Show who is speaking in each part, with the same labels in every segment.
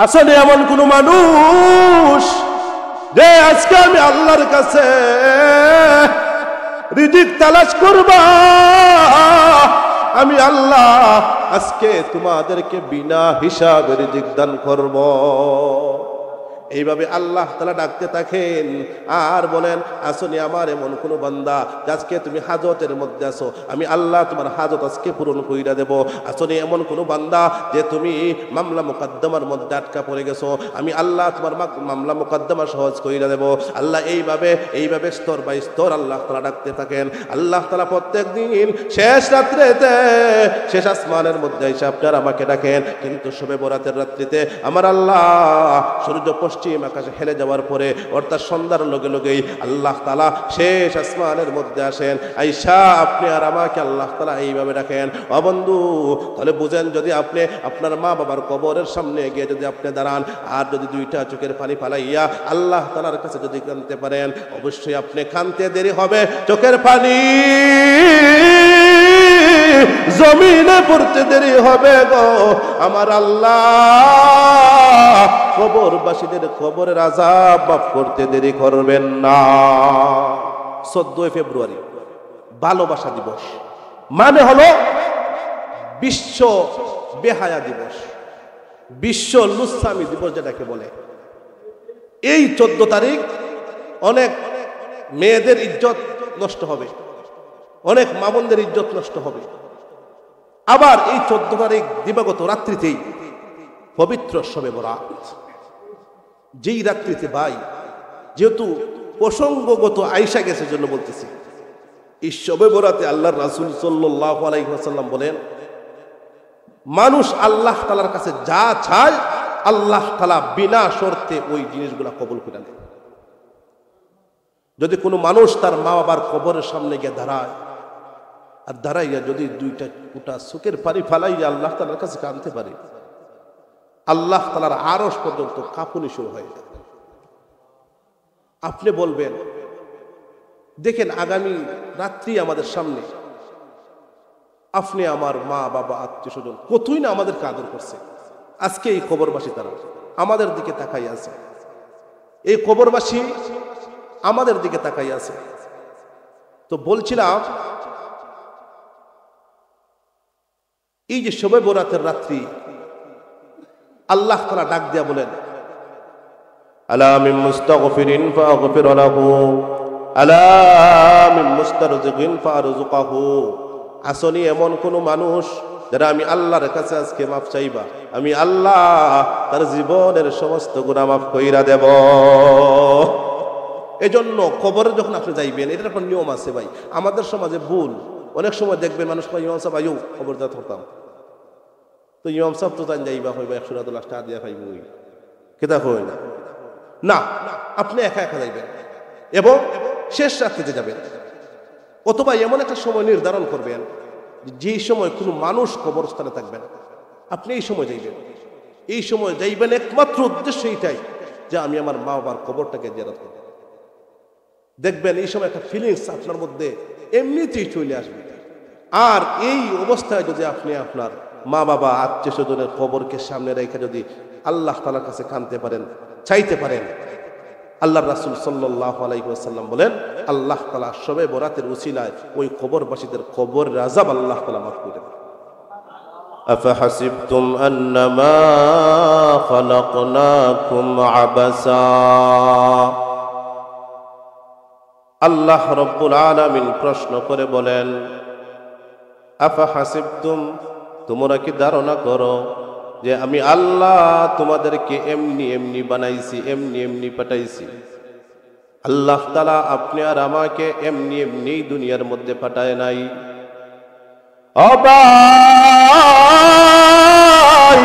Speaker 1: আসলে এমন কোন মানুষ যে আজকে আমি আল্লাহর কাছে রিজিক তালাশ করবা, আমি আল্লাহ আজকে তোমাদেরকে বিনা হিসাবে রিজিক দান করব। এইভাবে আল্লাহ তাআলা ডাকতে থাকেন আর বলেন, আসনি আমার এমন কোন বান্দা আজকে তুমি হাজতের মধ্যে আছো, আমি আল্লাহ তোমার হাজত আজকে পূরণ কইরা দেব। আসনি এমন কোন বান্দা যে তুমি মামলা মুকদ্দমার মধ্যে আটকা পড়ে গেছো, আমি আল্লাহ তোমার মামলা মুকদ্দমা সহজ কইরা দেব। আল্লাহ এইভাবে স্তর বাই স্তর আল্লাহ তাআলা ডাকতে থাকেন। আল্লাহ তাআলা প্রত্যেক দিন শেষ রাত্রিতে শেষ আসমানের মধ্যে এসে আপনারা আমাকে ডাকেন, কিন্তু শবে বরাতের রাত্রিতে আমার আল্লাহ সূর্য পশ্চিম আকাশে হেলে যাওয়ার পরে অর্থাৎ সন্ধ্যার লগে লগেই আল্লাহ তাআলা শেষ আসমানের মধ্যে আসেন। আইসা আপনি আর আমাকে আল্লাহ তাআলা এইভাবে ডাকেন। ও বন্ধু, তাহলে বুঝেন, যদি আপনি আপনার মা বাবার কবরের সামনে গিয়ে যদি আপনি দাঁড়ান আর যদি দুইটা চোখের পানি ফালাইয়া আল্লাহ তাআলার কাছে যদি কাঁদতে পারেন, অবশ্যই আপনি কাঁদতে দেরি হবে, চোখের পানি জমিনে পড়তে দেরি হবে গো। আমার আল্লাহ কবরবাসীদের কবরের আযাব মাফ করতে দেরি করবেন না। 14 ফেব্রুয়ারি ভালোবাসা দিবস, মানে হলো বিশ্ব বেহায়া দিবস, বিশ্ব লুচ্ছামি দিবস যেটাকে বলে। এই 14 তারিখ অনেক মেয়েদের ইজ্জত নষ্ট হবে, অনেক মা বোনদের ইজ্জত নষ্ট হবে। আবার এই 14 তারিখ দিবাগত রাত্রিতেই পবিত্র শবে বরাত, যেই রাত্রিতে ভাই, যেহেতু প্রসঙ্গগত আয়েশা গেছে জন্য বলতেছি, এই শবে বরাতে আল্লাহর রাসূল সাল্লাল্লাহু আলাইহি ওয়াসাল্লাম বলেন, মানুষ আল্লাহ তাআলার কাছে যা চায় আল্লাহ তাআলা বিনা শর্তে ওই জিনিসগুলা কবুল করে নেন। যদি কোনো মানুষ তার মা বাবার কবরের সামনে গিয়ে দাঁড়ায় আর দাঁড়াইয়া যদি দুইটা ফুটা চোখের পানি ফালাইয়া আল্লাহ তাআলার কাছে কাঁদতে পারে, আল্লাহ তাআলার আরশ পর্যন্ত কাঁপুনি শুরু হয়ে যায়। আপনি বলবেন, দেখেন আগামী রাত্রি আমাদের সামনে, আপনি আমার মা বাবা আত্মীয় স্বজন কতই না আমাদেরকে আদর করছে, আজকে এই কবরবাসী তারা আমাদের দিকে তাকাই আছে, এই কবরবাসী আমাদের দিকে তাকাই আছে। তো বলছিলাম, এই যে শবে বরাতের রাত্রি আল্লাহ তাআলা ডাক দিয়া বলেন, আলা মিন মুস্তাগফিরিন ফাগফির লাহু আলা মিন মুস্তারজিকিন ফারযুকহু। আসনি এমন কোন মানুষ যারা আমি আল্লাহর কাছে আজকে মাফ চাইবা, আমি আল্লাহ তার জীবনের সমস্ত গুনাহ মাফ কইরা দেব। এজন্য কবরে যখন আপনি যাইবেন, এটার একটা নিয়ম আছে ভাই। আমাদের সমাজে ভুল, অনেক সময় দেখবেন মানুষ কয়, ইমাম সাহেব আয়ু কবর যা ধরতাম, তো ইমাম সাহেব তো জান যাইবা হইবা 100 টাকা দিয়া খাইব, কেতা হয় না। না, আপনি একা একা যাইবেন এবং শেষ রাত্রিতে যাবেন, অথবা এমন একটা সময় নির্ধারণ করবেন যেই সময় কোনো মানুষ কবরস্থানে থাকবেন, আপনি এই সময় যাইবেন। এই সময় যাইবেন একমাত্র উদ্দেশ্য এইটাই যে আমি আমার মা বাবার কবরটাকে জিয়ারত করব। দেখবেন এই সময় একটা ফিলিংস আপনার মধ্যে এমনিতেই চলে আসবে। আর এই অবস্থায় যদি আপনি আপনার মা বাবা আত্মীয় স্বজনের কবরকে সামনে রেখে যদি আল্লাহ তাআলার কাছে কাঁদতে পারেন, চাইতে পারেন, আল্লাহর রাসূল সাল্লাল্লাহু আলাইহি ওয়াসাল্লাম বলেন, আল্লাহ তাআলা শবে বরাতের উসিলায় ওই কবরবাসীদের কবরের আযাব আল্লাহ তাআলা মাফ করে দেন। আফাহাসিবতুম আন্নামা খালাকনাকুম আবাসা। আল্লাহ রাব্বুল আলামিন প্রশ্ন করে বলেন, আফাহাসিবতুম, তোমরা কি ধারণা করো যে আমি আল্লাহ তোমাদেরকে এমনি এমনি বানাইছি, এমনি এমনি পাঠাইছি? আল্লাহ তাআলা আপনি আর আমাকে এমনি এমনি দুনিয়ার মধ্যে পাঠায় নাই। ভাই,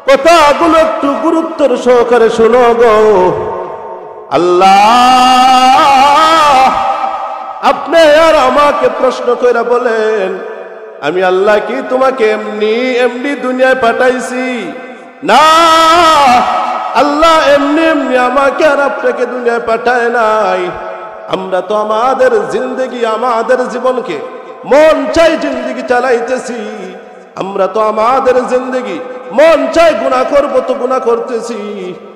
Speaker 1: কথাগুলো একটু গুরুত্বের সহকারে শোনো গো। আল্লাহ আপনি আর আমাকে প্রশ্ন কইরা বলেন, আমি আল্লাহ কি তোমাকে এমনি এমনি দুনিয়ায় পাঠাইছি? না, আল্লাহ এমনি এমনি আমাকে আর আপনাকে দুনিয়ায় পাঠায় নাই। আমরা তো আমাদের জিন্দেগি, আমাদের জীবনকে মন চাই জিন্দেগি চালাইতেছি। আমরা তো আমাদের জিন্দেগি মন চায় গুনাহ করব তো গুনাহ করতেছি,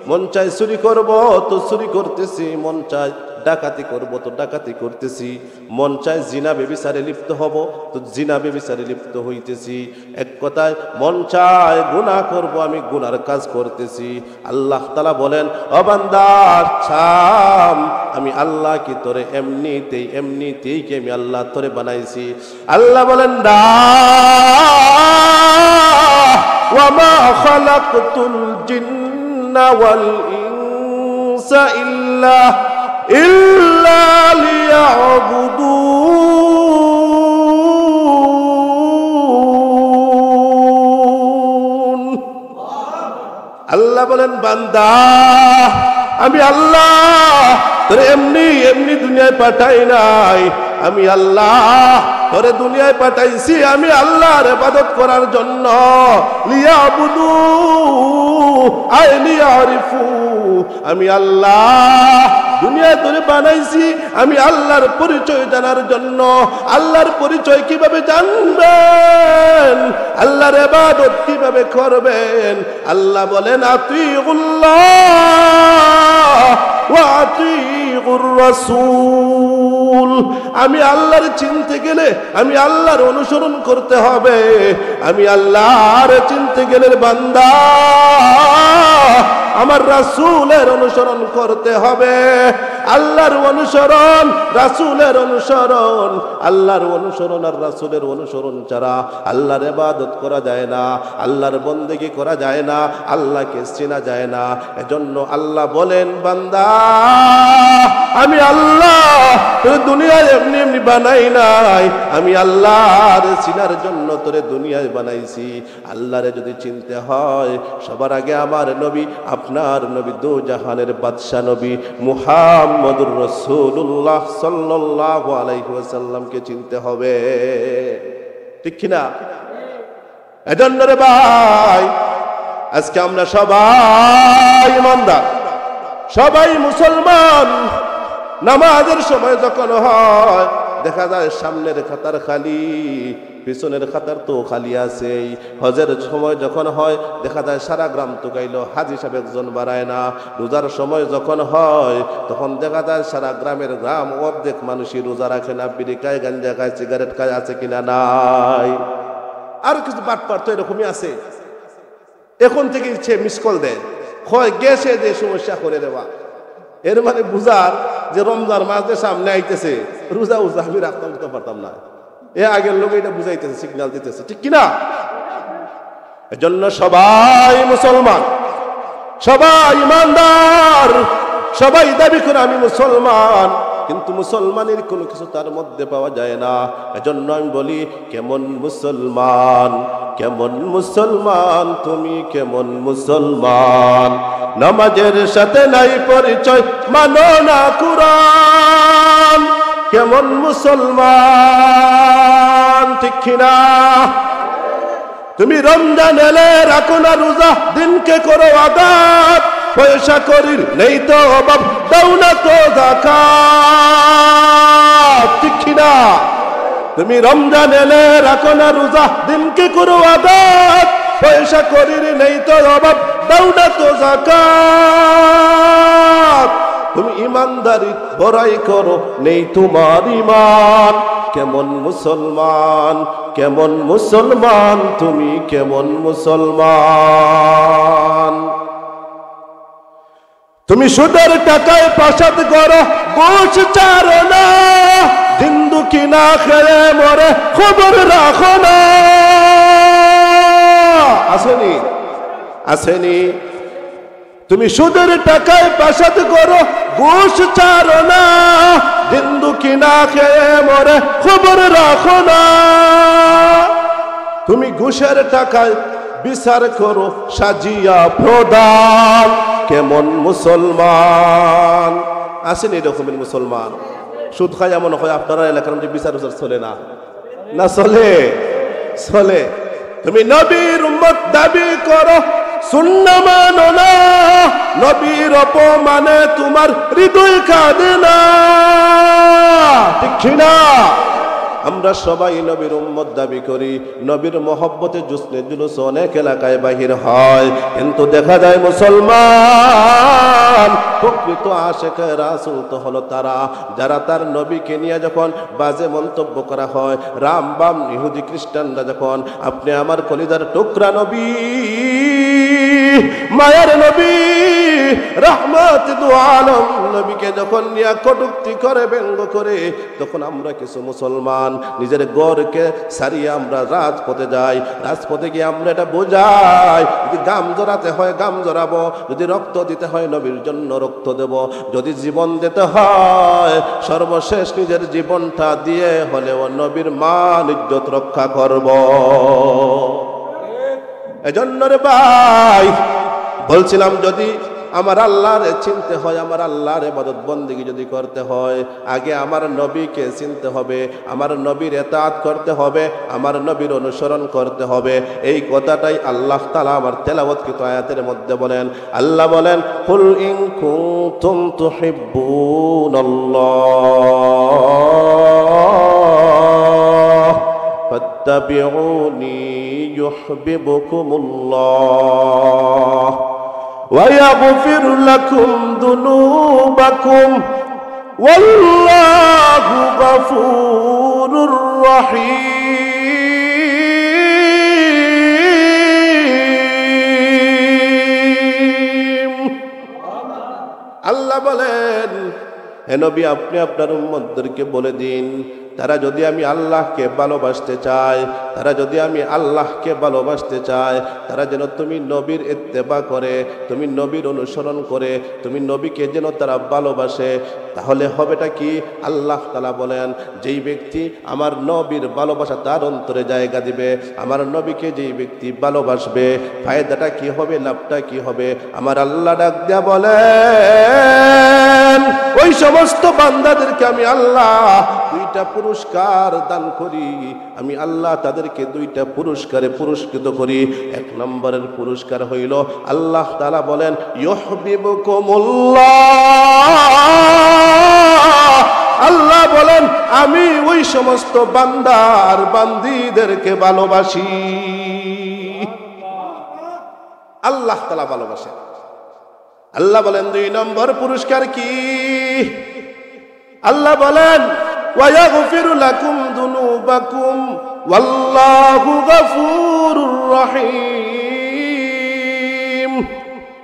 Speaker 1: মন চায় চুরি করব তো চুরি করতেছি, মন চায় ডাকাতি করব তো ডাকাতি করতেছি, মন চায় জিনা ব্যভিচারে লিপ্ত হব তো জিনা ব্যভিচারে লিপ্ত হইতেছি। এক কথায় মন চায় গুনাহ করব, আমি গুনার কাজ করতেছি। আল্লাহ তাআলা বলেন, ও বান্দা ছাম, আমি আল্লাহ কি তোরে এমনিতেই কি আমি আল্লাহ তোরে বানাইছি? আল্লাহ বলেন না, ওয়া মা খালাকতুল জিন্না ওয়াল ইনসা ইল্লা লিয়াবুদুন। আল্লাহ বলেন বান্দা আমি আল্লাহ তোরে এমনি দুনিয়ায় পাঠাই নাই, আমি আল্লাহ তোরে দুনিয়ায় পাঠাইছি আমি আল্লাহর ইবাদত করার জন্য। লিয়াবুদু আই লিয়ারিফু, আমি আল্লাহ দুনিয়ায় তোরে বানাইছি আমি আল্লাহর পরিচয় জানার জন্য। আল্লাহর পরিচয় কিভাবে জানবেন, আল্লাহর ইবাদত কিভাবে করবেন? আল্লাহ বলেন আতিউল্লাহ ওয়া আতিউর রাসূল। আমি আল্লাহর চিনতে গেলে আমি আল্লাহর অনুসরণ করতে হবে, আমি আল্লাহর চিনতে গেলে বান্দা আমার রাসূলের অনুসরণ করতে হবে। আল্লাহর অনুসরণ, রাসূলের অনুসরণ, আল্লাহর অনুসরণ আর রাসূলের অনুসরণ ছাড়া আল্লাহর ইবাদত করা যায় না, আল্লাহর বন্দেগী করা যায় না, আল্লাহকে চেনা যায় না। এজন্য আল্লাহ বলেন বান্দা আমি আল্লাহ তোরে দুনিয়ায় এমনি বানাই নাই, আমি আল্লাহর চিনার জন্য তোরে দুনিয়ায় বানাইছি। আল্লাহরে যদি চিনতে হয় সবার আগে আমার নবী, আপনার নবী, দু জাহানের বাদশা নবী মুহাম্মদুর রাসূলুল্লাহ সাল্লাল্লাহু আলাইহি ওয়াসাল্লামকে চিনতে হবে, ঠিক কিনা? এজন্য রে ভাই আজকে আমরা সবাই ইমানদার, সবাই মুসলমান। নামাজের সময় যখন হয় দেখা যায় সামনের খাতার খালি, পিছনের খাতার তো খালি আছে। হজের সময় যখন হয় দেখা যায় সারা গ্রাম তো গাইল, হাজি সাহেব একজন বাড়ায় না। রোজার সময় যখন হয় তখন দেখা যায় সারা গ্রামের অর্ধেক মানুষই রোজা রাখে না, বিড়ি খায়, গাঞ্জা খায়, সিগারেট খায়, আছে কিনা নাই? আর কিছু বাটপার তো এরকমই আছে। এখন থেকে সে মিস কল দেয়, হয় গেছে যে সমস্যা করে দেওয়া। এর মানে বুঝার যে রমজান মাসের সামনে আইতেছে, রোজা আমি রাখতে পারতাম না। এ আগের লোক এটা বুঝাইতেছে, সিগন্যাল দিতেছে, ঠিক কিনা? এজন্য সবাই মুসলমান, সবাই ইমানদার, সবাই দাবি করে আমি মুসলমান, কিন্তু মুসলমানের কোনো কিছু তার মধ্যে পাওয়া যায় না। এজন্য আমি বলি কেমন মুসলমান, কেমন মুসলমান তুমি, কেমন মুসলমান? নামাজের সাথে নাই পরিচয়, মানো না কুরআন, কেমন মুসলমান, ঠিক কিনা? তুমি রমজান এলে রাখো না রোজা, দিনকে করো আদাত, পয়সা করির নেই তো অভাব, দাও না তো যাকাত, ঠিক কিনা? তুমি রমজান এলে রাখো না রোজা, দিনকে করো আদাত, পয়সা করির নেই তো অভাব, দাও না তো যাকাত। তুমি ইমানদারি বড়াই করো, নেই তোমার ঈমান, কেমন মুসলমান, কেমন মুসলমান তুমি, কেমন মুসলমান? তুমি সুদের টাকায় প্রাসাদ করো, ঘুষ ছাড়ো না, জিন্দুকি না খেয়ে মরে খবর রাখো না। আসেনি? আসেনি? তুমি সুদের টাকায় প্রাসাদ করো, ঘুষ ছাড়ো না, জিন্দুকি না খেয়ে মরে খবর রাখো না। তুমি ঘুষের টাকায় বিচার করো, সাজিয়া প্রদান, কেমন মুসলমান? আসেনি এরকমের মুসলমান? সুদ খায় এমন হয় আপনারা এলাকার মধ্যে বিচার চলে না, না চলে? চলে। তুমি নবীর উম্মত দাবি করো, সুন্নাহ মানো না, নবীর অপমানে তোমার হৃদয় কাঁদে না, ঠিক না? আমরা সবাই নবীর উম্মত দাবি করি, নবীর মহব্বতে জুসনে জুলুস অনেক এলাকায় বাহির হয়, কিন্তু দেখা যায় মুসলমান প্রকৃত আশিকে রাসূল তো হলো তারা যারা তার নবীকে নিয়ে যখন বাজে মন্তব্য করা হয়, রাম বাম ইহুদি খ্রিস্টানরা যখন আপনি আমার কলিজার টুকরা নবী, মায়ের নবী, রহমত দু আলম নবীকে যখন নিয়ে কটূক্তি করে, ব্যঙ্গ করে, তখন আমরা কিছু মুসলমান নিজের গড়কে ছাড়িয়ে আমরা রাজপথে যাই। রাজপথে গিয়ে আমরা এটা বোঝাই, যদি গাম জড়াতে হয় গাম জড়াবো, যদি রক্ত দিতে হয় নবীর জন্য রক্ত দেব, যদি জীবন দিতে হয় সর্বশেষ নিজের জীবনটা দিয়ে হলেও নবীর মান ইজ্জত রক্ষা করব। এজন্য রে ভাই বলছিলাম, যদি আমার আল্লাহরে চিনতে হয়, আমার আল্লাহর ইবাদত বন্দেগী যদি করতে হয়, আগে আমার নবীকে চিনতে হবে, আমার নবীর ইতাআত করতে হবে, আমার নবীর অনুসরণ করতে হবে। এই কথাটাই আল্লাহ তাআলা আমার তেলাওয়াতকৃত আয়াতের মধ্যে বলেন। আল্লাহ বলেন, কুল ইন কুনতুম তুহিব্বুনাল্লাহ ফাত্তাবিউনি ইউহিব্বুকুমুল্লাহ ويغفر لكم ذنوبكم والله غفور رحيم। আল্লাহ বলেন, হে নবী আপনি আপনার উম্মতদেরকে বলে দিন, তারা যদি আমি আল্লাহকে ভালোবাসতে চায়, তারা যদি আমি আল্লাহকে ভালোবাসতে চায়, তারা যেন তুমি নবীর ইত্তেবা করে, তুমি নবীর অনুসরণ করে, তুমি নবীকে যেন তারা ভালোবাসে। তাহলে হবেটা কি? আল্লাহ তাআলা বলেন, যেই ব্যক্তি আমার নবীর ভালোবাসা তার অন্তরে জায়গা দিবে, আমার নবীকে যেই ব্যক্তি ভালোবাসবে, ফায়দাটা কি হবে, লাভটা কি হবে? আমার আল্লাহ ডাক দিয়া বলেন, ওই সমস্ত বান্দাদেরকে আমি আল্লাহ দুইটা পুরস্কার দান করি। আমি আল্লাহ তাদেরকে দুইটা পুরস্কারে পুরস্কৃত করি। এক নম্বরের পুরস্কার হইল, আল্লাহ তাআলা বলেন, ইউহিব্বুকুমুল্লাহ। আল্লাহ বলেন, আমি ওই সমস্ত বান্দার বান্দীদেরকে ভালোবাসি। আল্লাহ তাআলা ভালোবাসেন। আল্লাহ বলেন, দুই নম্বর পুরস্কার কি? আল্লাহ বলেন, ওয়ায়াগফিরু লাকুম যুনুবাকুম ওয়াল্লাহু গফুরুর রহিম।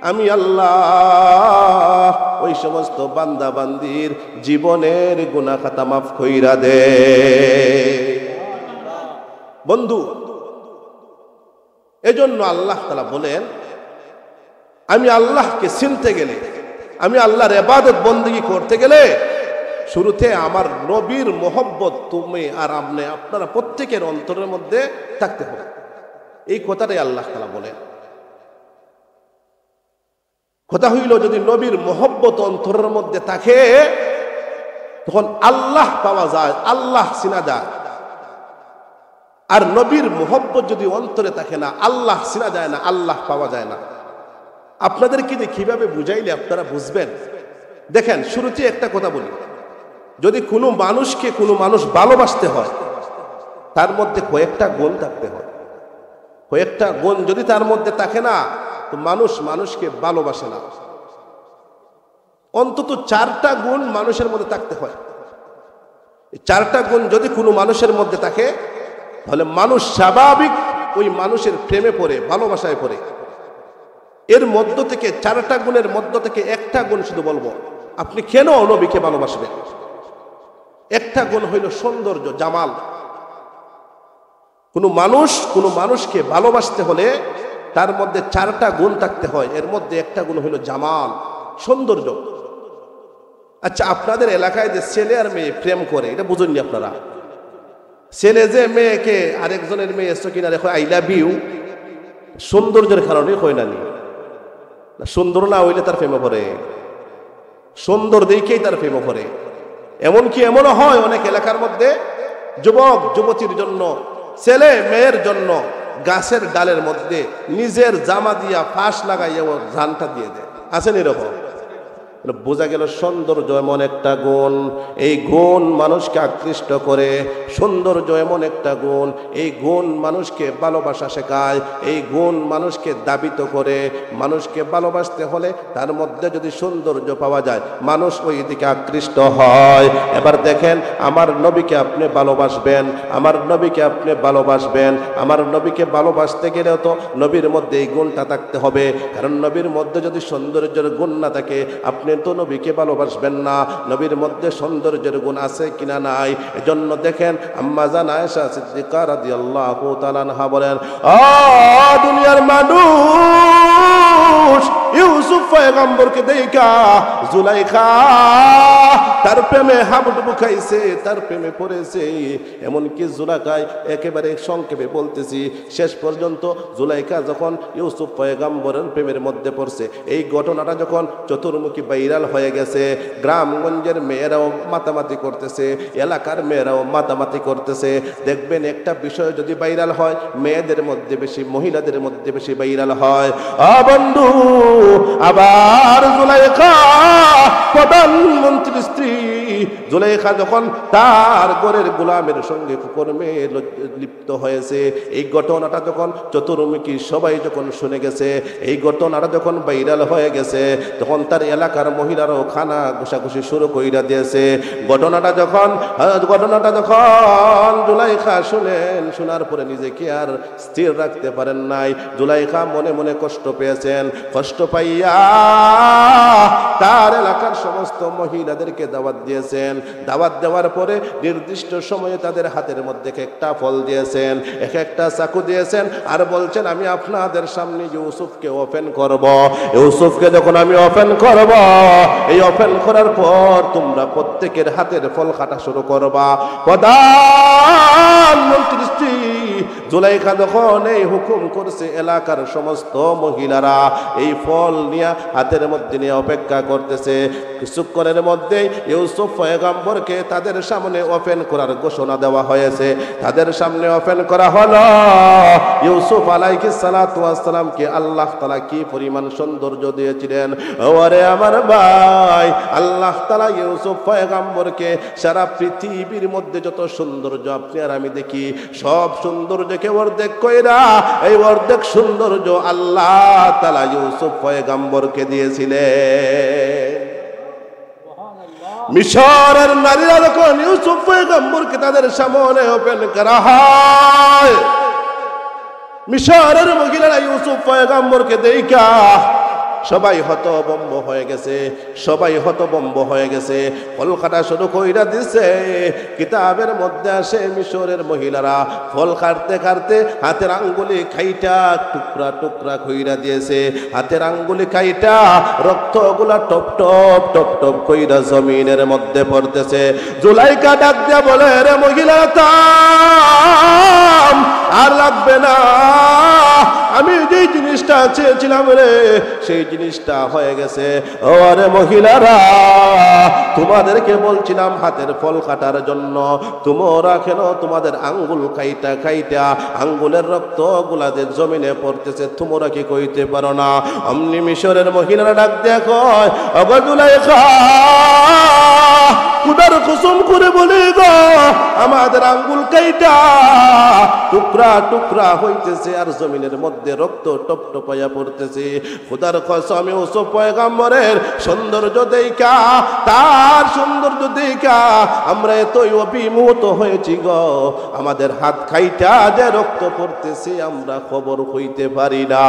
Speaker 1: আমি আল্লাহ ওই সমস্ত বান্দা বান্দির জীবনের গুনাহ খাতা মাফ কইরা দে। বন্ধু, এজন্য আল্লাহ তাআলা বলেন, আমি আল্লাহকে চিনতে গেলে, আমি আল্লাহর ইবাদত বন্দেগী করতে গেলে শুরুতে আমার নবীর মোহব্বত তুমি আর আপনি আপনারা প্রত্যেকের অন্তরের মধ্যে থাকতে হবে। এই কথাটাই আল্লাহ তাআলা বলেন। কথা হইল, যদি নবীর মোহব্বত অন্তরের মধ্যে থাকে তখন আল্লাহ পাওয়া যায়, আল্লাহ চিনা যায়। আর নবীর মোহব্বত যদি অন্তরে থাকে না, আল্লাহ চিনা যায় না, আল্লাহ পাওয়া যায় না। আপনাদেরকে যে কিভাবে বুঝাইলে আপনারা বুঝবেন, দেখেন শুরুতে একটা কথা বলি, যদি কোনো মানুষকে কোনো মানুষ ভালোবাসতে হয় তার মধ্যে কয়েকটা গুণ থাকতে হয়। কয়েকটা গুণ যদি তার মধ্যে থাকে না, তো মানুষ মানুষকে ভালোবাসে না। অন্তত চারটা গুণ মানুষের মধ্যে থাকতে হয়। এই চারটা গুণ যদি কোনো মানুষের মধ্যে থাকে, তাহলে মানুষ স্বাভাবিক ওই মানুষের প্রেমে পড়ে, ভালোবাসায় পড়ে। এর মধ্য থেকে, চারটা গুণের মধ্য থেকে একটা গুণ শুধু বলবো, আপনি কেন নবীকে ভালোবাসবেন? একটা গুণ হইল সৌন্দর্য, জামাল। কোনো মানুষকে ভালোবাসতে হলে তার মধ্যে চারটা গুণ থাকতে হয়। এর মধ্যে একটা গুণ হইল জামাল, সৌন্দর্য। আচ্ছা, আপনাদের এলাকায় যে ছেলে আর মেয়ে প্রেম করে, এটা বুঝুননি আপনারা? ছেলে যে মেয়েকে আরেকজনের মেয়ে কিনা রেখো আই লাভ ইউ, সৌন্দর্যের কারণে হয় না। সুন্দর না হইলে তার প্রেমে পড়ে, সুন্দর দেখেই তার প্রেমে পড়ে। এমনকি এমনও হয় অনেক এলাকার মধ্যে, যুবক যুবতীর জন্য, ছেলে মেয়ের জন্য গাছের ডালের মধ্যে নিজের জামা দিয়া ফাঁস লাগাইয়া ও জানটা দিয়ে দেয়। আছেন এরকম? বোঝা গেল সৌন্দর্য এমন একটা গুণ, এই গুণ মানুষকে আকৃষ্ট করে। সৌন্দর্য এমন একটা গুণ, এই গুণ মানুষকে ভালোবাসা শেখায়, এই গুণ মানুষকে দাবিত করে। মানুষকে ভালোবাসতে হলে তার মধ্যে যদি সৌন্দর্য পাওয়া যায়, মানুষ ওই দিকে আকৃষ্ট হয়। এবার দেখেন, আমার নবীকে আপনি ভালোবাসবেন, আমার নবীকে আপনি ভালোবাসবেন। আমার নবীকে ভালোবাসতে গেলেও তো নবীর মধ্যে এই গুণটা থাকতে হবে, কারণ নবীর মধ্যে যদি সৌন্দর্যের গুণ না থাকে আপনি তো নবীকে ভালোবাসবেন না। নবীর মধ্যে সৌন্দর্যের গুণ আছে কিনা নাই, এজন্য দেখেন আম্মা জান আয়েশা সিদ্দিকা রাদিয়াল্লাহু তাআলা আনহা বলেন, দুনিয়ার মানুষ ইউসুফ পয়গম্বরকে দেখা জুলাইখা তার প্রেমে হাবুডুবু খাইছে, তার প্রেমে পড়েছে। এমনকি জুলাইখায় একেবারে সংক্ষেপে বলতেছি, শেষ পর্যন্ত জুলাইখা যখন ইউসুফ পয়গম্বরের প্রেমের মধ্যে পড়ছে, এই ঘটনাটা যখন চতুর্মুখী ভাইরাল হয়ে গেছে, গ্রামগঞ্জের মেয়েরাও মাতামাতি করতেছে, এলাকার মেয়েরাও মাতামাতি করতেছে। দেখবেন একটা বিষয় যদি ভাইরাল হয়, মেয়েদের মধ্যে বেশি, মহিলাদের মধ্যে বেশি ভাইরাল হয়। বন্ধু, আবার জুলাইখা প্রধানমন্ত্রীর স্ত্রী জুলাইখা যখন তার ঘরের গোলামের সঙ্গে কুকর্মে লিপ্ত হয়েছে, এই ঘটনাটা যখন চতুর্মুখী সবাই যখন শুনে গেছে, এই ঘটনাটা যখন ভাইরাল হয়ে গেছে, তখন তার এলাকার মহিলারাও খানা ঘুষাঘুষি শুরু কইরা দিয়েছে। ঘটনাটা যখন জুলাইখা শুনেন, শোনার পরে নিজেকে আর স্থির রাখতে পারেন নাই। জুলাইখা মনে মনে কষ্ট পেয়েছেন, কষ্ট পাইয়া তার এলাকার সমস্ত মহিলাদেরকে দাওয়াত দিয়েছেন। দাওয়াত দেওয়ার পরে নির্দিষ্ট সময়ে তাদের হাতের মধ্যে একটা ফল দিয়েছেন, একটা চাকু দিয়েছেন, আর বলছেন আমি আপনাদের সামনে ইউসুফকে ওপেন করব। ইউসুফকে যখন আমি ওপেন করব, এই ওপেন করার পর তোমরা প্রত্যেকের হাতের ফল কাটা শুরু করবা। প্রধানমন্ত্রী স্ত্রী জুলাইখা যখন এই হুকুম করছে, এলাকার সমস্ত মহিলারা এই ফল নিয়ে হাতের মধ্যে নিয়ে অপেক্ষা করতেছে। কিছুক্ষণের মধ্যেই ইউসুফ পয়গম্বরকে তাদের সামনে ওপেন করার ঘোষণা দেওয়া হয়েছে। তাদের সামনে ওপেন করা হলো। ইউসুফ আলাইহিস সালাতু ওয়াস সালামকে আল্লাহ তাআলা কি পরিমাণ সৌন্দর্য দিয়েছিলেন। ওরে আমার ভাই, আল্লাহ তাআলা ইউসুফ পয়গম্বরকে সারা পৃথিবীর মধ্যে যত সৌন্দর্য আপনি আর আমি দেখি, সব সৌন্দর্যকে অর্ধেক কইরা এই অর্ধেক সৌন্দর্য আল্লাহ তাআলা ইউসুফ পয়গম্বরকে দিয়েছিলেন। মিশরের নারীরা যখন ইউসুফ পয়গম্বরকে তাদের সামনে ওপেন করা হয়, মিশরের মহিলারা ইউসুফ পয়গম্বরকে দেখা সবাই হতভম্ব হয়ে গেছে, সবাই হতভম্ব হয়ে গেছে। ফল কাটা শুরু কইরা দিছে। কিতাবের মধ্যে আসে মিশরের মহিলারা ফল কাটতে কাটতে হাতের আঙ্গুলি খাইটা টুকরা টুকরা কইরা দিয়েছে। হাতের আঙ্গুলি খাইটা রক্তগুলা টপ টপ টপ টপ কইরা জমিনের মধ্যে পড়তেছে। জুলাইখা ডাক দিয়া বলে, রে মহিলা থাম, আর লাগবে না, আমি যেই জিনিসটা চেয়েছিলাম রে সেই জিনিসটা হয়ে গেছে। ও আরে মহিলারা, তোমাদেরকে বলছিলাম হাতের ফল কাটার জন্য, তোমরা কেন তোমাদের আঙ্গুল খাইটা খাইটা আঙ্গুলের রক্ত গুলাদের জমিনে পড়তেছে, তোমরা কি কইতে পারো না? অমনি মিশরের মহিলারা ডাক দেয়া কয়, ওগো জুলাইখা, খুদার কসম করে বলি গো, আমাদের আঙ্গুল কাইটা টুকরা টুকরা হইতেছে আর জমিনের মধ্যে রক্ত টপ টপাইয়া পড়তেছে। খুদার কসম, ইউসুফ পয়গম্বরের সৌন্দর্য দেইখা, তার সৌন্দর্য দেইখা আমরা এতই অভিভূত হয়েছি গো, আমাদের হাত খাইটা যে রক্ত পড়তেছে আমরা খবর হইতে পারি না।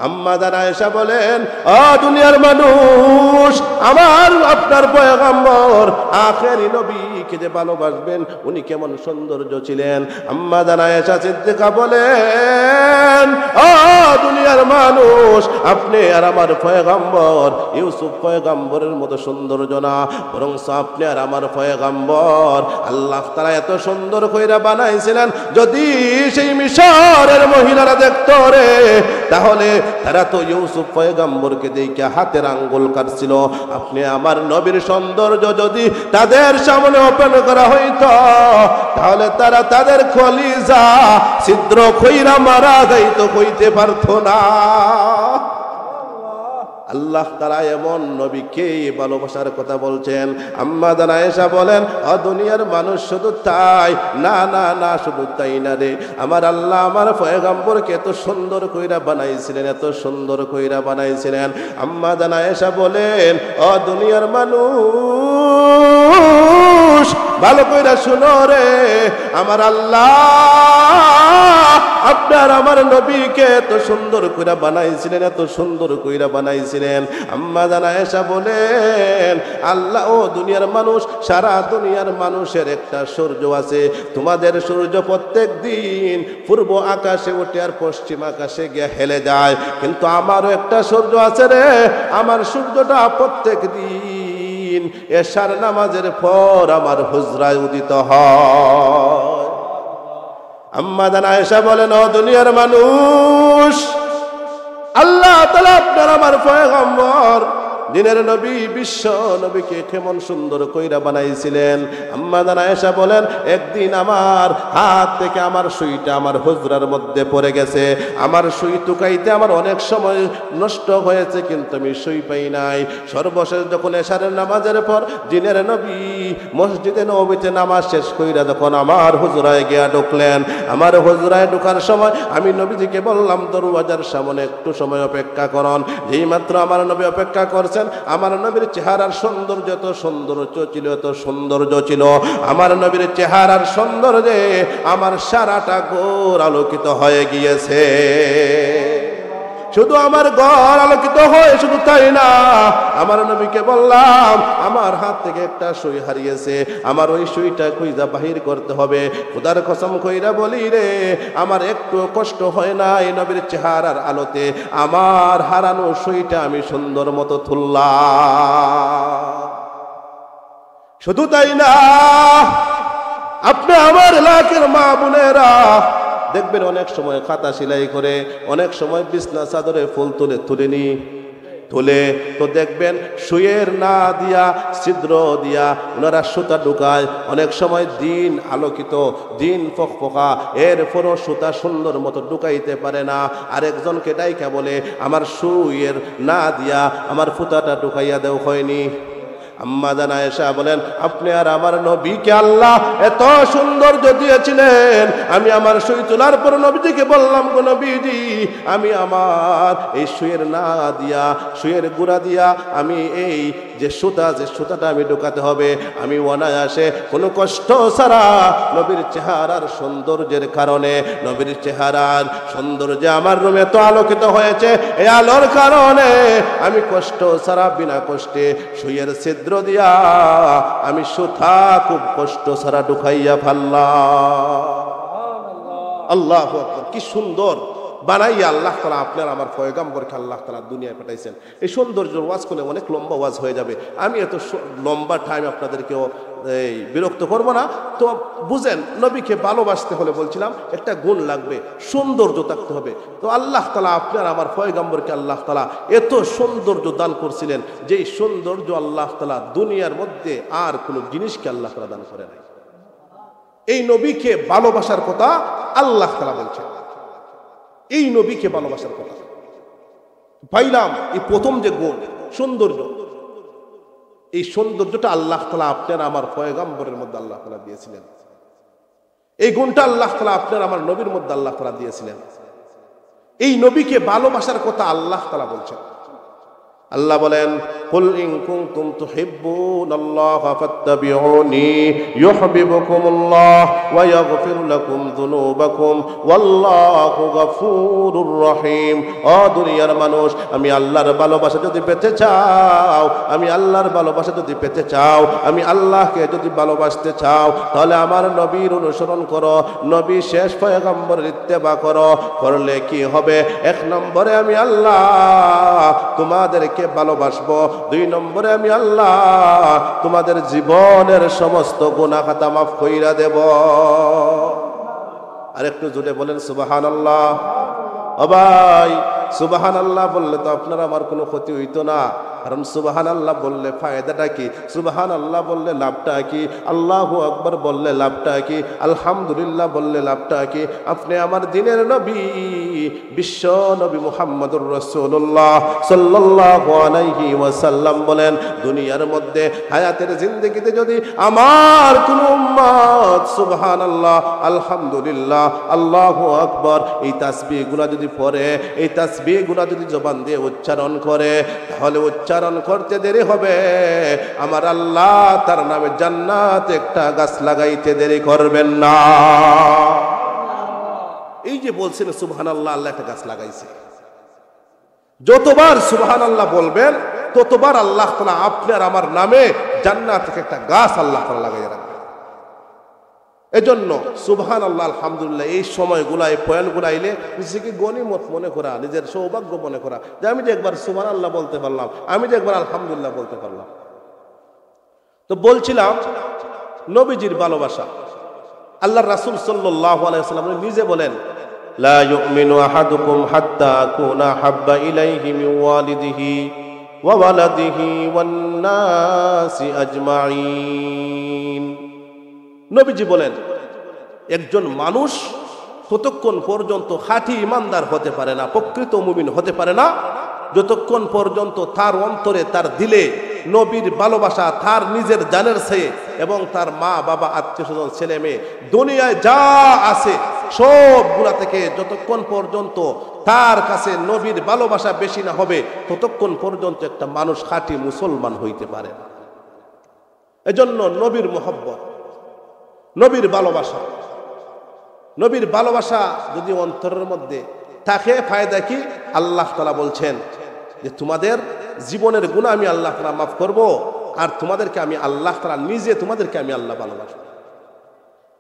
Speaker 1: আম্মা জান আয়েশা বলেন, ও দুনিয়ার মানুষ, আমার আপনার পয়গম্বর আখেরি নবীকে যে ভালোবাসবেন, উনি কেমন সৌন্দর্য ছিলেন। আম্মা জান আয়েশা সিদ্দিকা বলেন, ও দুনিয়ার মানুষ, আপনি আর আমার পয়গম্বর ইউসুফ পয়গম্বরের মতো সৌন্দর্য না, বরং আপনি আর আমার পয়গম্বর আল্লাহ তাআলা এত সুন্দর কইরা বানাইছিলেন, যদি সেই মিশরের মহিলারা দেখতো রে, তাহলে তারা তো ইউসুফ পয়গম্বরকে দেখে হাতের আঙ্গুল কাটছিল। আপনি আমার নবীর সৌন্দর্য যদি তাদের সামনে ওপেন করা হইতো, তাহলে তারা তাদের কলিজা ছিদ্র কইরা মারা যাইতো, কইতে পারতো না। আল্লাহ তাআলা এমন নবীকে ভালোবাসার কথা বলছেন। আম্মা জান আয়েশা বলেন, দুনিয়ার মানুষ শুধু তাই না, না না, শুধু তাই না রে, আমার আল্লাহ আমার পয়গম্বরকে এত সুন্দর কইরা বানাইছিলেন, এত সুন্দর কইরা বানাইছিলেন। আম্মা জান আয়েশা বলেন, দুনিয়ার মানুষ ভালো কইরা শুনো রে, আমার আল্লাহ আপনার আমার নবীকে এত সুন্দর কইরা বানাইছিলেন, এত সুন্দর কইরা বানাইছিলেন। আম্মা জান আয়েশা বলেন, আল্লাহ দুনিয়ার মানুষ, সারা দুনিয়ার মানুষের একটা সূর্য আছে, তোমাদের সূর্য প্রত্যেক দিন পূর্ব আকাশে ওঠে আর পশ্চিম আকাশে গিয়ে হেলে যায়, কিন্তু আমারও একটা সূর্য আছে রে, আমার সূর্যটা প্রত্যেক দিন এশার নামাজের পর আমার হুজরায় উদিত হয়। আম্মা জান আয়েশা বলেন, দুনিয়ার মানুষ, আল্লাহ তাআলা আপনার আমার পয়গম্বর দিনের নবী বিশ্ব নবীকে কেমন সুন্দর কইরা বানাইছিলেন। আম্মা জান আয়েশা বলেন, একদিন আমার হাত থেকে আমার সুইটা আমার হুজরার মধ্যে পড়ে গেছে, আমার সুই টুকাইতে আমার অনেক সময় নষ্ট হয়েছে, কিন্তু আমি সুই পাই নাই। সর্বশেষ যখন এশারের নামাজের পর দিনের নবী মসজিদে নববীতে নামাজ শেষ কইরা যখন আমার হুজরায় গিয়া ঢুকলেন, আমার হুজরায় ঢোকার সময় আমি নবীজিকে বললাম, দরওয়াজার সামনে একটু সময় অপেক্ষা করুন। যেই মাত্র আমার নবী অপেক্ষা করছেন, আমার নবীর চেহারার সৌন্দর্য এত সৌন্দর্য ছিল, এত সৌন্দর্য ছিল, আমার নবীর চেহারার সৌন্দর্যে আমার সারাটা ঘর আলোকিত হয়ে গিয়েছে। শুধু আমার ঘর আলোকিত হয়, শুধু তাই না, আমার নবীকে বললাম, আমার হাত থেকে একটা সুই হারিয়েছে, আমার ওই সুইটা খুঁজা বাহির করতে হবে। খোদার কসম কইরা বলি রে, আমার একটু কষ্ট হয় না এই নবীর চেহারার আলোতে আমার হারানো সুইটা আমি সুন্দর মতো তুললাম। শুধু তাই না, আপনি আমার এলাকার মা বোনেরা দেখবেন অনেক সময় খাতা সেলাই করে, অনেক সময় বিছনা চাদরে ফুল তুলে তো দেখবেন সুইয়ের না দিয়া ছিদ্র দিয়া ওনারা সুতা ঢুকায়। অনেক সময় দিন আলোকিত, দিন ফকফকা, এরপরও সুতা সুন্দর মতো ঢুকাইতে পারে না। আরেকজনকে ডাইকা বলে, আমার সুইয়ের না দিয়া আমার ফুতাটা ঢুকাইয়া দেও হয়নি। আম্মা জান আয়েশা বলেন, আপনি আর আমার নবীকে আল্লাহ এত সৌন্দর্য দিয়েছিলেন, আমি আমার সুই তোলার পর নবীজিকে বললাম, গো নবীজি, আমি আমার এই সুইয়ের না দিয়া, সুইয়ের গুড়া দিয়া আমি এই যে সুতাটা আমি ঢোকাতে হবে, আমি অনায়াসে কোনো কষ্ট ছাড়া নবীর চেহারার সৌন্দর্যের কারণে, নবীর চেহারার সৌন্দর্যে আমার রুমে তো আলোকিত হয়েছে, এই আলোর কারণে আমি কষ্ট ছাড়া বিনা কষ্টে সুইয়ের ছিদ্র দিয়া আমি সুতা খুব কষ্ট ছাড়া ঢুকাইয়া ফেললাম। আল্লাহু আকবার, কি সুন্দর বানাইয়া আল্লাহ তাআলা আপনার আমার পয়গম্বরকে আল্লাহ তাআলা দুনিয়ায় পাঠাইছেন। এই সৌন্দর্যের ওয়াজ করলে অনেক লম্বা ওয়াজ হয়ে যাবে, আমি এত লম্বা টাইম আপনাদেরকেও বিরক্ত করব না। তো বুঝেন, নবীকে ভালোবাসতে হলে বলছিলাম একটা গুণ লাগবে, সৌন্দর্য থাকতে হবে। তো আল্লাহ তাআলা আপনার আমার পয়গম্বরকে আল্লাহ তাআলা এত সৌন্দর্য দান করছিলেন, যেই সৌন্দর্য আল্লাহ তাআলা দুনিয়ার মধ্যে আর কোনো জিনিসকে আল্লাহ তাআলা দান করে নাই। এই নবীকে ভালোবাসার কথা আল্লাহ তাআলা বলছেন, এই নবীকে ভালোবাসার কথা পাইলাম। এই প্রথম যে গুণ সৌন্দর্য, এই সৌন্দর্যটা আল্লাহ তাআলা আপনার আমার পয়গম্বরের মধ্যে আল্লাহ তাআলা দিয়েছিলেন। এই গুণটা আল্লাহ তাআলা আপনার আমার নবীর মধ্যে আল্লাহ তাআলা দিয়েছিলেন। এই নবীকে ভালোবাসার কথা আল্লাহ তাআলা বলছেন। আল্লাহ বলেন, কুল ইন কুনতুম তুহিব্বুনাল্লাহা ফাত্তাবিউনি ইউহিব্বুকুমুল্লাহ ওয়া ইয়াগফির লাকুম যুনুবাকুম ওয়াল্লাহু গফুরুর রহিম। ও দুনিয়ার মানুষ, আমি আল্লাহর ভালোবাসা যদি পেতে চাও, আমি আল্লাহর ভালোবাসা যদি পেতে চাও, আমি আল্লাহকে যদি ভালোবাসতে চাও, তাহলে আমার নবীর অনুসরণ করো, নবী শেষ পয়গম্বরের ইত্তেবা করো। করলে কি হবে? এক নম্বরে আমি আল্লাহ তোমাদেরকে ভালোবাসবো, দুই নম্বরে আমি আল্লাহ তোমাদের জীবনের সমস্ত গুনাহ খাতা মাফ কইরা দেব। আর একটু জোরে বলেন সুবহানাল্লাহ। ও ভাই, সুবহানাল্লাহ বললে তো আপনার আমার কোনো ক্ষতি হইতো না। কারণ সুবহানাল্লাহ বললে ফায়দাটা কি, সুবহানাল্লাহ বললে লাভটা কি, আল্লাহু আকবার বললে লাভটা কি, আলহামদুলিল্লাহ বললে লাভটা কি। আপনি আমার দিনের নবী বিশ্ব নবী মুহাম্মদুর রাসূলুল্লাহ সাল্লাল্লাহু আলাইহি ওয়াসাল্লাম বলেন, দুনিয়ার মধ্যে হায়াতের জিন্দেগিতে যদি আমার কোন উম্মত সুবহানাল্লাহ আলহামদুলিল্লাহ আল্লাহু আকবার এই তাসবিহগুলো যদি পড়ে, এই তাসবিহগুলো যদি জবান দিয়ে উচ্চারণ করে, তাহলে উচ্চারণ করতে দেরি হবে, আমার আল্লাহ তার নামে জান্নাতে একটা গাছ লাগাইতে দেরি করবেন না। এই যে বলছেন সুবহানাল্লাহ, আল্লাহ একটা গাছ লাগাইছে। যতবার সুবহানাল্লাহ বলবেন ততবার আল্লাহ তাআলা আপনার আমার নামে জান্নাত থেকে একটা গাছ আল্লাহ তাআলা লাগাইয়া রাখবেন। এজন্য সুবহানাল্লাহ আলহামদুলিল্লাহ এই সময়গুলা, এই পয়েন্টগুলা আইলে নিজেকে গনিমত মনে করা, নিজের সৌভাগ্য মনে করা যে আমি যে একবার সুবহানাল্লাহ বলতে পারলাম, আমি যে একবার আলহামদুলিল্লাহ বলতে পারলাম। তো বলছিলাম নবীজির ভালোবাসা। আল্লাহর রাসূল সাল্লাল্লাহু আলাইহি ওয়াসাল্লাম নিজে বলেন, লা ইউমিনু আহাদুকুম হাত্তা আকুনা হাব্বা ইলাইহি মিন ওয়ালিদিহি ওয়া ওয়ালাদিহি ওয়ান নাসি আজমাইন। নবীজি বলেন, একজন মানুষ ততক্ষণ পর্যন্ত খাঁটি ইমানদার হতে পারে না, প্রকৃত মুমিন হতে পারে না, যতক্ষণ পর্যন্ত তার অন্তরে, তার দিলে নবীর ভালোবাসা তার নিজের জানের চেয়ে এবং তার মা বাবা আত্মীয় স্বজন ছেলে মেয়ে দুনিয়ায় যা আছে সবগুলা থেকে যতক্ষণ পর্যন্ত তার কাছে নবীর ভালোবাসা বেশি না হবে, ততক্ষণ পর্যন্ত একটা মানুষ খাঁটি মুসলমান হইতে পারে না। এজন্য নবীর মহব্বত, নবীর ভালোবাসা, নবীর ভালোবাসা যদি অন্তরের মধ্যে থাকে, ফায়দা কি? আল্লাহ তাআলা বলছেন যে তোমাদের জীবনের গুনাহ আমি আল্লাহ তাআলা মাফ করব, আর তোমাদেরকে আমি আল্লাহ তাআলা নিজে তোমাদেরকে আমি আল্লাহ ভালোবাসবো।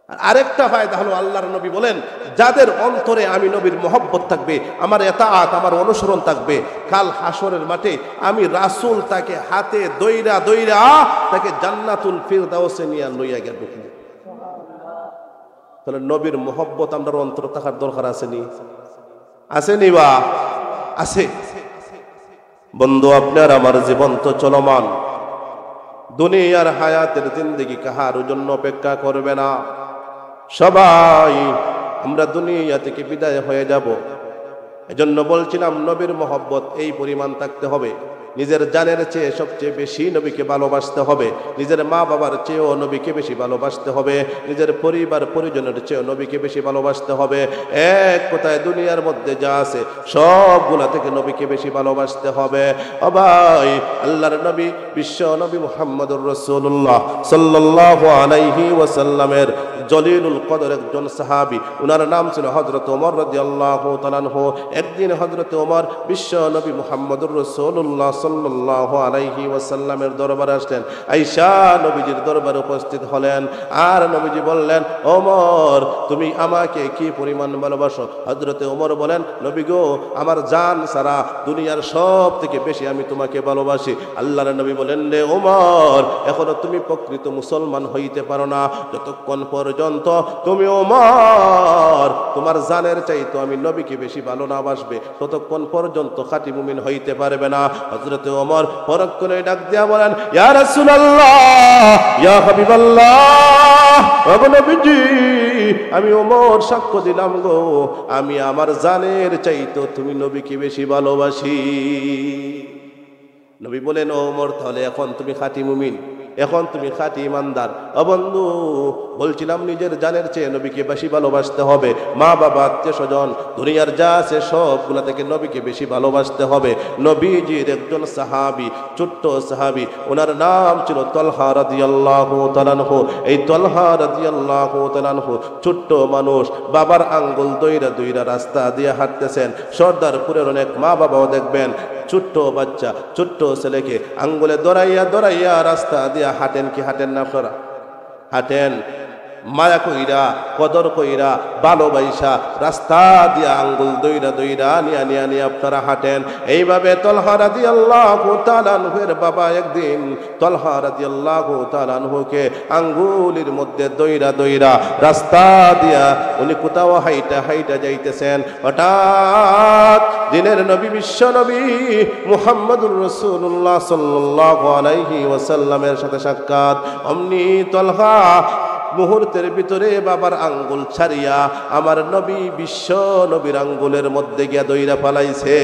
Speaker 1: আর আরেকটা ফায়দা হলো, আল্লাহর নবী বলেন, যাদের অন্তরে আমি নবীর মহব্বত থাকবে, আমার ইতাআত, আমার অনুসরণ থাকবে, কাল হাসরের মাঠে আমি রাসূল তাকে হাতে দইরা দইরা তাকে জান্নাতুল ফিরদাউসে নিয়ে লইয়া গিয়ে ঢুকবো। তাহলে নবীর মহব্বত আমরা অন্তর থাকার দরকার আসেনি? আসেনি বা আছে? বন্ধু, আপনার আমার জীবন তো চলমান, দুনিয়ার হায়াতের জিন্দেগি কাহার জন্য অপেক্ষা করবে না। সবাই আমরা দুনিয়া থেকে বিদায় হয়ে যাব। এজন্য বলছিলাম নবীর মহব্বত এই পরিমাণ থাকতে হবে, নিজের জানের চেয়ে সবচেয়ে বেশি নবীকে ভালোবাসতে হবে, নিজের মা বাবার চেয়েও নবীকে বেশি ভালোবাসতে হবে, নিজের পরিবার পরিজনের চেয়েও নবীকে বেশি ভালোবাসতে হবে। এক কথায় দুনিয়ার মধ্যে যা আছে সবগুলা থেকে নবীকে বেশি ভালোবাসতে হবে। ও ভাই, আল্লাহর নবী বিশ্ব নবী মুহাম্মদুর রাসূলুল্লাহ সাল্লাল্লাহু আলাইহি ওয়াসাল্লামের জলিলুল কদর একজন সাহাবী, উনার নাম ছিল হযরত ওমর রাদিয়াল্লাহু তাআলা আনহু। একদিন হযরত ওমর বিশ্ব নবী মুহাম্মদুর রাসূলুল্লাহ সাল্লাল্লাহু আলাইহি ওয়াসাল্লামের দরবারে আসলেন, আয়েশা নবীজির দরবারে উপস্থিত হলেন। আর নবীজি বললেন, ওমর তুমি আমাকে কি পরিমাণ ভালোবাসো? হযরত ওমর বলেন, নবী গো, আমার জান সারা দুনিয়ার সব থেকে বেশি আমি তোমাকে ভালোবাসি। আল্লাহর নবী বলেন, রে ওমর, এখনো তুমি প্রকৃত মুসলমান হইতে পারো না, যতক্ষণ পর্যন্ত তুমি ওমর তোমার জানের চাইতো আমি নবীকে বেশি ভালো না বাসবে, ততক্ষণ পর্যন্ত খাঁটি মুমিন হইতে পারবে না। হযরত ওমর পরক্ষণে ডাক দিয়া বলেন, ইয়া রাসূলুল্লাহ, ইয়া হাবিবাল্লাহ, ও নবীজি, আমি ওমর সাক্ষ্য দিলাম গো, আমি আমার জানের চাইতো তুমি নবীকে বেশি ভালোবাসি। নবী বলেন, ও ওমর, তাহলে এখন তুমি খাঁটি মুমিন, এখন তুমি খাঁটি ইমানদার। ও বন্ধু, বলছিলাম নিজের জানের চেয়ে নবীকে বেশি ভালোবাসতে হবে, মা বাবা আত্মীয় স্বজন দুনিয়ার যা আছে সবগুলা থেকে নবীকে বেশি ভালোবাসতে হবে। নবীজির একজন সাহাবী, ছোট্ট সাহাবী, ওনার নাম ছিল তলহা রাদিয়াল্লাহু তাআলা আনহু। এই তলহা রাদিয়াল্লাহু তাআলা আনহু ছোট্ট মানুষ, বাবার আঙ্গুল দইরা দইরা রাস্তা দিয়ে হাঁটতেছেন। সর্দারপুরের অনেক মা বাবাও দেখবেন ছোট্ট বাচ্চা, ছোট্ট ছেলেকে আঙ্গুলে দৌড়াইয়া দৌড়াইয়া রাস্তা দিয়া হাঁটেন কি হাঁটেন না আপনারা? হাঁটেন। মায়া কইরা কদর কইরা ভালোবাসা রাস্তা দিয়া আঙ্গুল দইরা দইরা নিয়া নিয়া নিয়ে আপনারা হাঁটেন। এইভাবে তলহা রাদিয়াল্লাহু তাআলা আনহুর বাবা একদিন তলহা রাদিয়াল্লাহু তাআলা আনহুকে আঙ্গুলের মধ্যে দইরা দইরা রাস্তা দিয়া উনি কোথাও হাইটা হাইটা যাইতেছেন। হঠাৎ দিনের নবী বিশ্ব নবী মুহাম্মদুর রাসূলুল্লাহ সাল্লাল্লাহু আলাইহি ওয়াসাল্লামের সাথে সাক্ষাৎ। অমনি তলহা মুহূর্তের ভিতরে বাবার আঙ্গুল ছাড়িয়া আমার নবী বিশ্ব নবীর আঙ্গুলের মধ্যে গিয়া দইরা পালাইছে।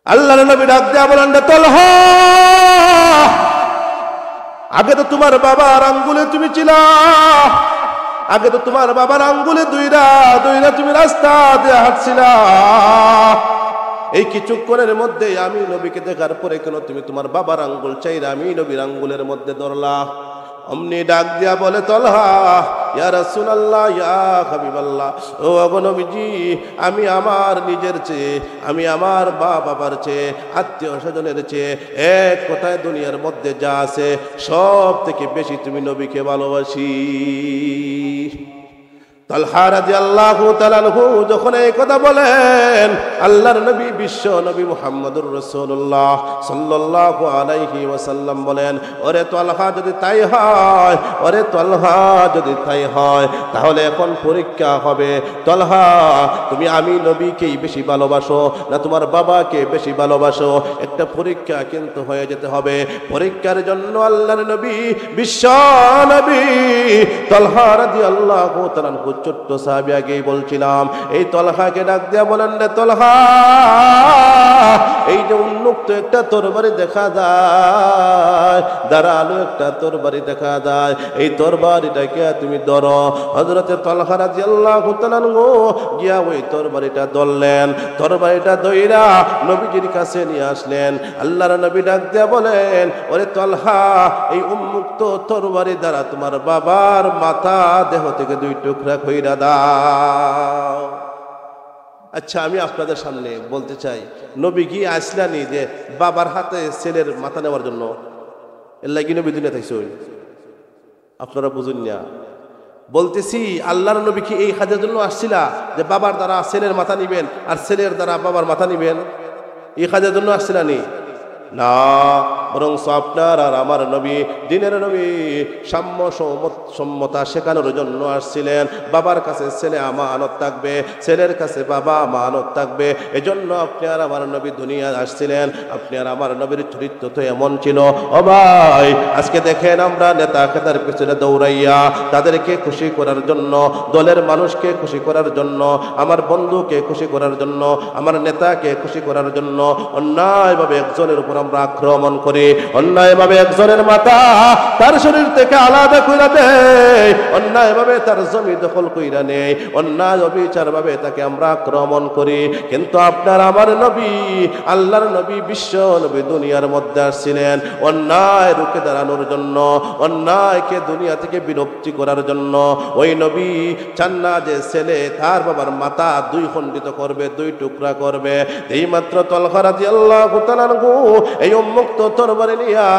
Speaker 1: আল্লাহর নবী ডাক দেয়া বলেন, তলহা আগে তো তোমার বাবার আঙ্গুলে তুমি ছিলা, আগে তো তোমার বাবার আঙ্গুলে দইরা দইরা তুমি রাস্তা দিয়ে হাঁটছিলা। এই কিছুক্ষণের মধ্যে আমি নবীকে দেখার পরে কেন তুমি তোমার বাবার আঙ্গুল চাইরা আমি নবীর আঙ্গুলের মধ্যে ধরলা? অমনি ডাক দিয়া বলে তলহা, ইয়া রাসূলুল্লাহ ইয়া হাবিবাল্লাহ, ও গো নবীজি, আমি আমার নিজের চেয়ে, আমি আমার বাবার চেয়ে, আত্মীয় স্বজনের চেয়ে, এক কথায় দুনিয়ার মধ্যে যা আছে সব থেকে বেশি তুমি নবীকে ভালোবাসি। তালহা রাদিয়াল্লাহু তাআলা আনহু যখন এই কথা বলেন, আল্লাহর নবী বিশ্ব নবী মুহাম্মদুর রাসূলুল্লাহ সাল্লাল্লাহু আলাইহি ওয়াসাল্লাম বলেন, ওরে তালহা যদি তাই হয়, ওরে তালহা যদি তাই হয়, তাহলে এখন পরীক্ষা হবে। তালহা তুমি আমি নবীকেই বেশি ভালোবাসো না তোমার বাবাকে বেশি ভালোবাসো? একটা পরীক্ষা কিন্তু হয়ে যেতে হবে। পরীক্ষার জন্য আল্লাহর নবী বিশ্ব নবী তালহা রাদিয়াল্লাহু তাআলা আনহু ছোট্ট সাহাবী আগেই বলছিলাম, এই তলহাকে ডাক দিয়া বলেন, রে তলহা, এই যে উন্মুক্ত একটা তরবারি দেখা যায়, ধারালো একটা তরবারি দেখা যায়, এই তরবারিটাকে তুমি ধরো। হযরতে তলহা রাদিয়াল্লাহু তাআলা আনহু গিয়া ওই তরবারিটা ধরলেন। তরবারিটা ধইরা নবীজির কাছে নিয়ে আসলেন। আল্লাহর নবী ডাক দিয়া বলেন, ওরে তলহা, এই উন্মুক্ত তরবারি দ্বারা তোমার বাবার মাথা দেহ থেকে দুই টুকরা কইরা দাও। আচ্ছা, আমি আপনাদের সামনে বলতে চাই, নবী কি আসলানি যে বাবার হাতে ছেলের মাথা নেওয়ার জন্য? এর লাগি নবী দুনিয়া থাকছে? আপনারা বুঝুন না। বলতেছি, আল্লাহর নবী কি এই কাজের জন্য আসছিলা যে বাবার দ্বারা ছেলের মাথা নিবেন আর ছেলের দ্বারা বাবার মাথা নিবেন? এই কাজের জন্য আসছিলানি? না, বরং আপনার আর আমার নবী, দিনের নবী, সাম্য সম্মতা শেখানোর জন্য আসছিলেন। বাবার কাছে ছেলে আমানত থাকবে, ছেলের কাছে বাবা আমানত থাকবে। এজন্য আপনি আর আমার নবী দুনিয়া আসছিলেন। আপনি আর আমার নবীর চরিত্র তো এমন ছিল। ও ভাই, আজকে দেখেন আমরা নেতা খেতার পিছনে দৌড়াইয়া তাদেরকে খুশি করার জন্য, দলের মানুষকে খুশি করার জন্য, আমার বন্ধুকে খুশি করার জন্য, আমার নেতাকে খুশি করার জন্য অন্যায়ভাবে একজনের উপর আমরা আক্রমণ করি, অন্যায়ভাবে একজনের মাথা তার শরীর থেকে আলাদা কইরা দেয়, অন্যায়ভাবে তার জমি দখল কইরা নেই, অন্যায় অবিচারভাবে তাকে আমরা আক্রমণ করি। কিন্তু আপনার আমার নবী, আল্লাহর নবী, বিশ্ব নবী দুনিয়ার মধ্যে আসছিলেন অন্যায় রুখে দাঁড়ানোর জন্য, অন্যায়কে দুনিয়া থেকে বিলুপ্তি করার জন্য। ওই নবী চান না যে ছেলে তার বাবার মাথা দুই খণ্ডিত করবে, দুই টুকরা করবে। এইমাত্র তলহা রাদিয়াল্লাহু তাআলা আনহু এই উন্মুক্ত তরবারি নিয়া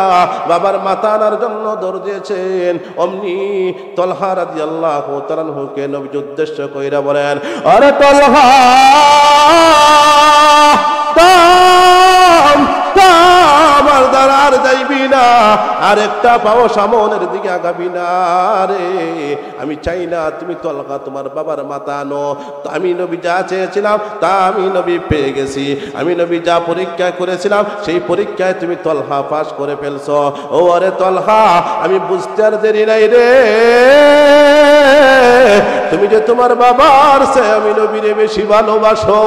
Speaker 1: বাবার মাথা আনার জন্য দৌড় দিয়েছেন। অমনি তলহা রাদিয়াল্লাহু তাআলা আনহুকে নবী উদ্দেশ্য কইরা বলেন, আরে তলহা, আমার দ্বারা আর যাইবি না, আর একটা পাও সামনের দিকে আগাবি না রে। আমি চাই না তুমি তলহা তোমার বাবার মাথা আনো। আমি নবী যা চেয়েছিলাম তা আমি নবী পেয়ে গেছি। আমি নবী যা পরীক্ষা করেছিলাম সেই পরীক্ষায় তুমি তলহা পাস করে ফেলছো। ও আরে তলহা, আমি বুঝতে আর দেরি নাই রে, তুমি যে তোমার বাবার চেয়ে আমি নবীরে বেশি ভালোবাসো।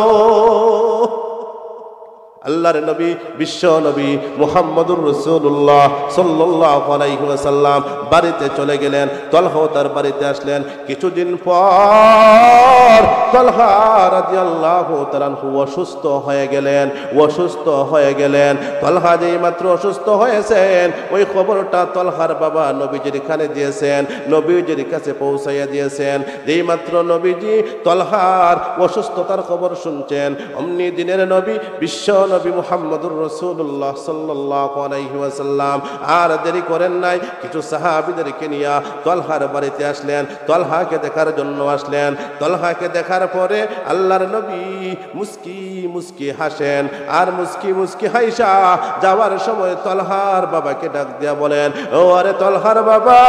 Speaker 1: আল্লাহর নবী, বিশ্ব নবী মুহাম্মদুর রাসূলুল্লাহ সাল্লাল্লাহু আলাইহি ওয়াসাল্লাম বাড়িতে চলে গেলেন। তলহা তার বাড়িতে আসলেন। কিছুদিন পর তলহা রাদিয়াল্লাহু তাআলা অসুস্থ হয়ে গেলেন, অসুস্থ হয়ে গেলেন। তলহা যেই মাত্র অসুস্থ হয়েছেন, ওই খবরটা তলহার বাবা নবীজির কানে দিয়েছেন, নবীজির কাছে পৌঁছাইয়া দিয়েছেন। যেই মাত্র নবীজি তলহার অসুস্থতার খবর শুনছেন, অমনি দিনের নবী, বিশ্ব নবী মুহাম্মদুর রাসূলুল্লাহ সাল্লাল্লাহু আলাইহি ওয়াসাল্লাম আর দেরি করেন নাই, কিছু সাহাবীদেরকে নিয়ে তলহার বাড়িতে আসলেন, তলহাকে দেখার জন্য আসলেন। তলহাকে দেখার পরে আল্লাহর নবী মুস্কি মুস্কি হাসেন, আর মুস্কি মুস্কি হাইসা যাওয়ার সময় তলহার বাবাকে ডাক দিয়া বলেন, ও আরে তলহার বাবা,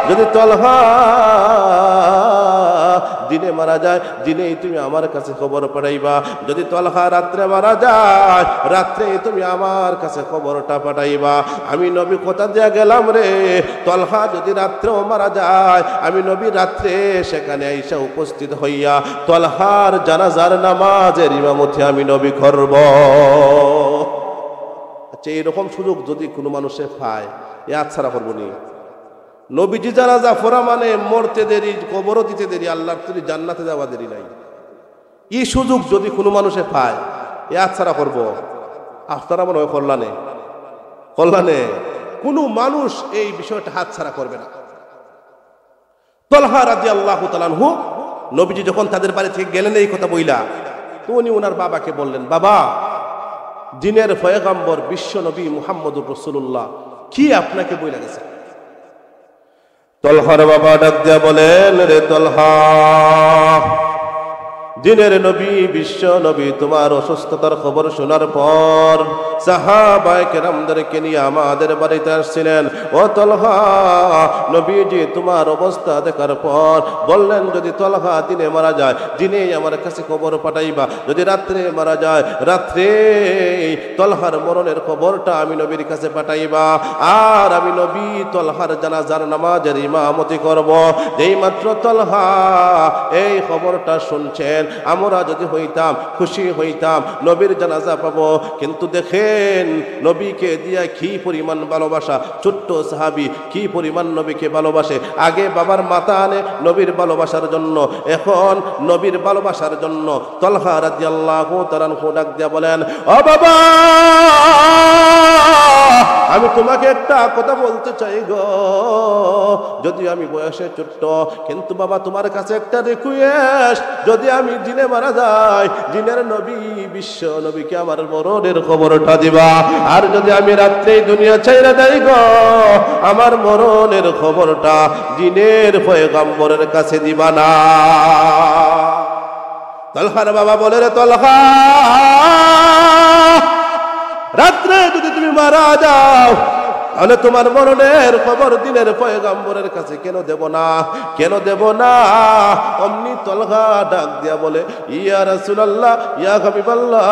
Speaker 1: যদি তলহা দিনে মারা যায়, দিনেই তুমি আমার কাছে খবর পাঠাইবা। যদি তলহা রাত্রে মারা যায়, রাত্রেই তুমি আমার কাছে খবরটা পাঠাইবা। আমি নবী কথা দিয়া গেলাম রে, তলহা যদি রাত্রেও মারা যায়, আমি নবী রাত্রে সেখানে আইসা উপস্থিত হইয়া তলহার জানাজার নামাজের ইমামতি আমি নবী করব। আচ্ছা, এইরকম সুযোগ যদি কোনো মানুষে পায়, এ আচ্ছারা করবো নি? নবীজি জানাজা পড়া মানে মরতে দেরি, কবরও দিতে দেরি, আল্লাহর তৈরি জান্নাতে যাওয়া দেরি নাই। এই সুযোগ যদি কোনো মানুষে পায়, এ আচ্ছারা করবো? আপনারা মনে হয় কল্যাণে কোনো মানুষ এই বিষয়টা হাতছাড়া করবে না। তলহা রাদিয়াল্লাহু তাআলা আনহু নবীজি যখন তাদের বাড়ি থেকে গেলেন এই কথা বইলা, তো উনি ওনার বাবাকে বললেন, বাবা, দিনের পয়গম্বর বিশ্ব নবী মুহাম্মদুর রাসূলুল্লাহ কি আপনাকে বইলা গেছে? তলহার বাবা ডাক দিয়া বলেন, রে তলহা, দিনের নবী বিশ্ব নবী তোমার অসুস্থতার খবর শোনার পর সাহাবায়ে কেরামদেরকে নিয়ে আমাদের বাড়িতে আসছিলেন। ও তলহা, নবীজি তোমার অবস্থা দেখার পর বললেন, যদি তলহা দিনে মারা যায়, দিনেই আমার কাছে খবর পাঠাইবা। যদি রাত্রে মারা যায়, রাত্রে তলহার মরণের খবরটা আমি নবীর কাছে পাঠাইবা। আর আমি নবী তলহার জানাজার নামাজের ইমামতি করব। যেই মাত্র তলহা এই খবরটা শুনছেন, আমরা যদি হইতাম খুশি হইতাম, নবীর জানাজা পাবো। কিন্তু দেখেন নবীকে দিয়া কি পরিমাণ ভালোবাসা, ছোট্ট সাহাবী কি পরিমাণ নবীকে ভালোবাসে। আগে বাবার মাথা আনে নবীর ভালোবাসার জন্য, এখন নবীর ভালোবাসার জন্য তলহা রাদিয়াল্লাহু তাআলা আনহু ডাক দিয়া বলেন, ও বাবা, আমি তোমাকে একটা কথা বলতে চাই গো। যদি আমি বয়সে ছোট্ট, কিন্তু বাবা তোমার কাছে একটা রিকোয়েস্ট, যদি আমি দিনে মারা যাই, দিনের নবী বিশ্ব নবীকে আমার মরণের খবরটা দিবা। আর যদি আমি রাত্রেই দুনিয়া ছাইরা যাই গো, আমার মরণের খবরটা দিনের পয়গম্বরের কাছে দিবা না। তলহার বাবা বলে, রে তলহা, রাত্রে যদি তুমি মারা যাও, তাহলে তোমার মরণের খবর দিনের পয়গম্বরের কাছে কেন দেব না, কেন দেব না? অমনি তলহা ডাক দিয়া বলে, ইয়া রাসূলুল্লাহ, ইয়া হাবিবাল্লাহ,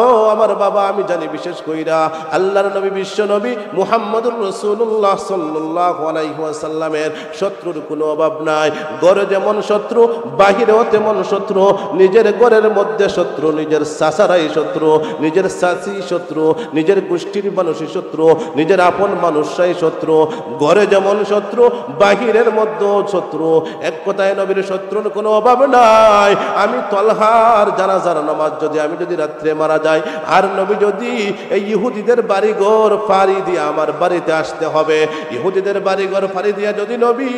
Speaker 1: ও আমার বাবা, আমি জানি বিশেষ কইরা আল্লাহর নবী বিশ্ব নবী মুহাম্মদুর রাসূলুল্লাহ সাল্লাল্লাহু আলাইহি ওয়াসাল্লামের শত্রুর কোনো অভাব নাই। ঘরে যেমন শত্রু, বাহিরেও তেমন শত্রু। নিজের ঘরের মধ্যে শত্রু, নিজের চাচারাই শত্রু, নিজের চাচি শত্রু, নিজের গোষ্ঠীর মানুষই শত্রু, নিজের আপন মানুষরাই শত্রু। ঘরে যেমন শত্রু, বাহিরের মধ্যে শত্রু। এক কথায় নবীর শত্রুর কোনো অভাব নাই। আমি তলহার জানাজার নামাজ আমি যদি রাত্রে মারা যাই, আর নবী যদি এই ইহুদিদের বাড়িঘর ফাড়ি দিয়ে আমার বাড়িতে আসতে হবে, ইহুদিদের বাড়িঘর ফাড়ি দিয়া যদি নবী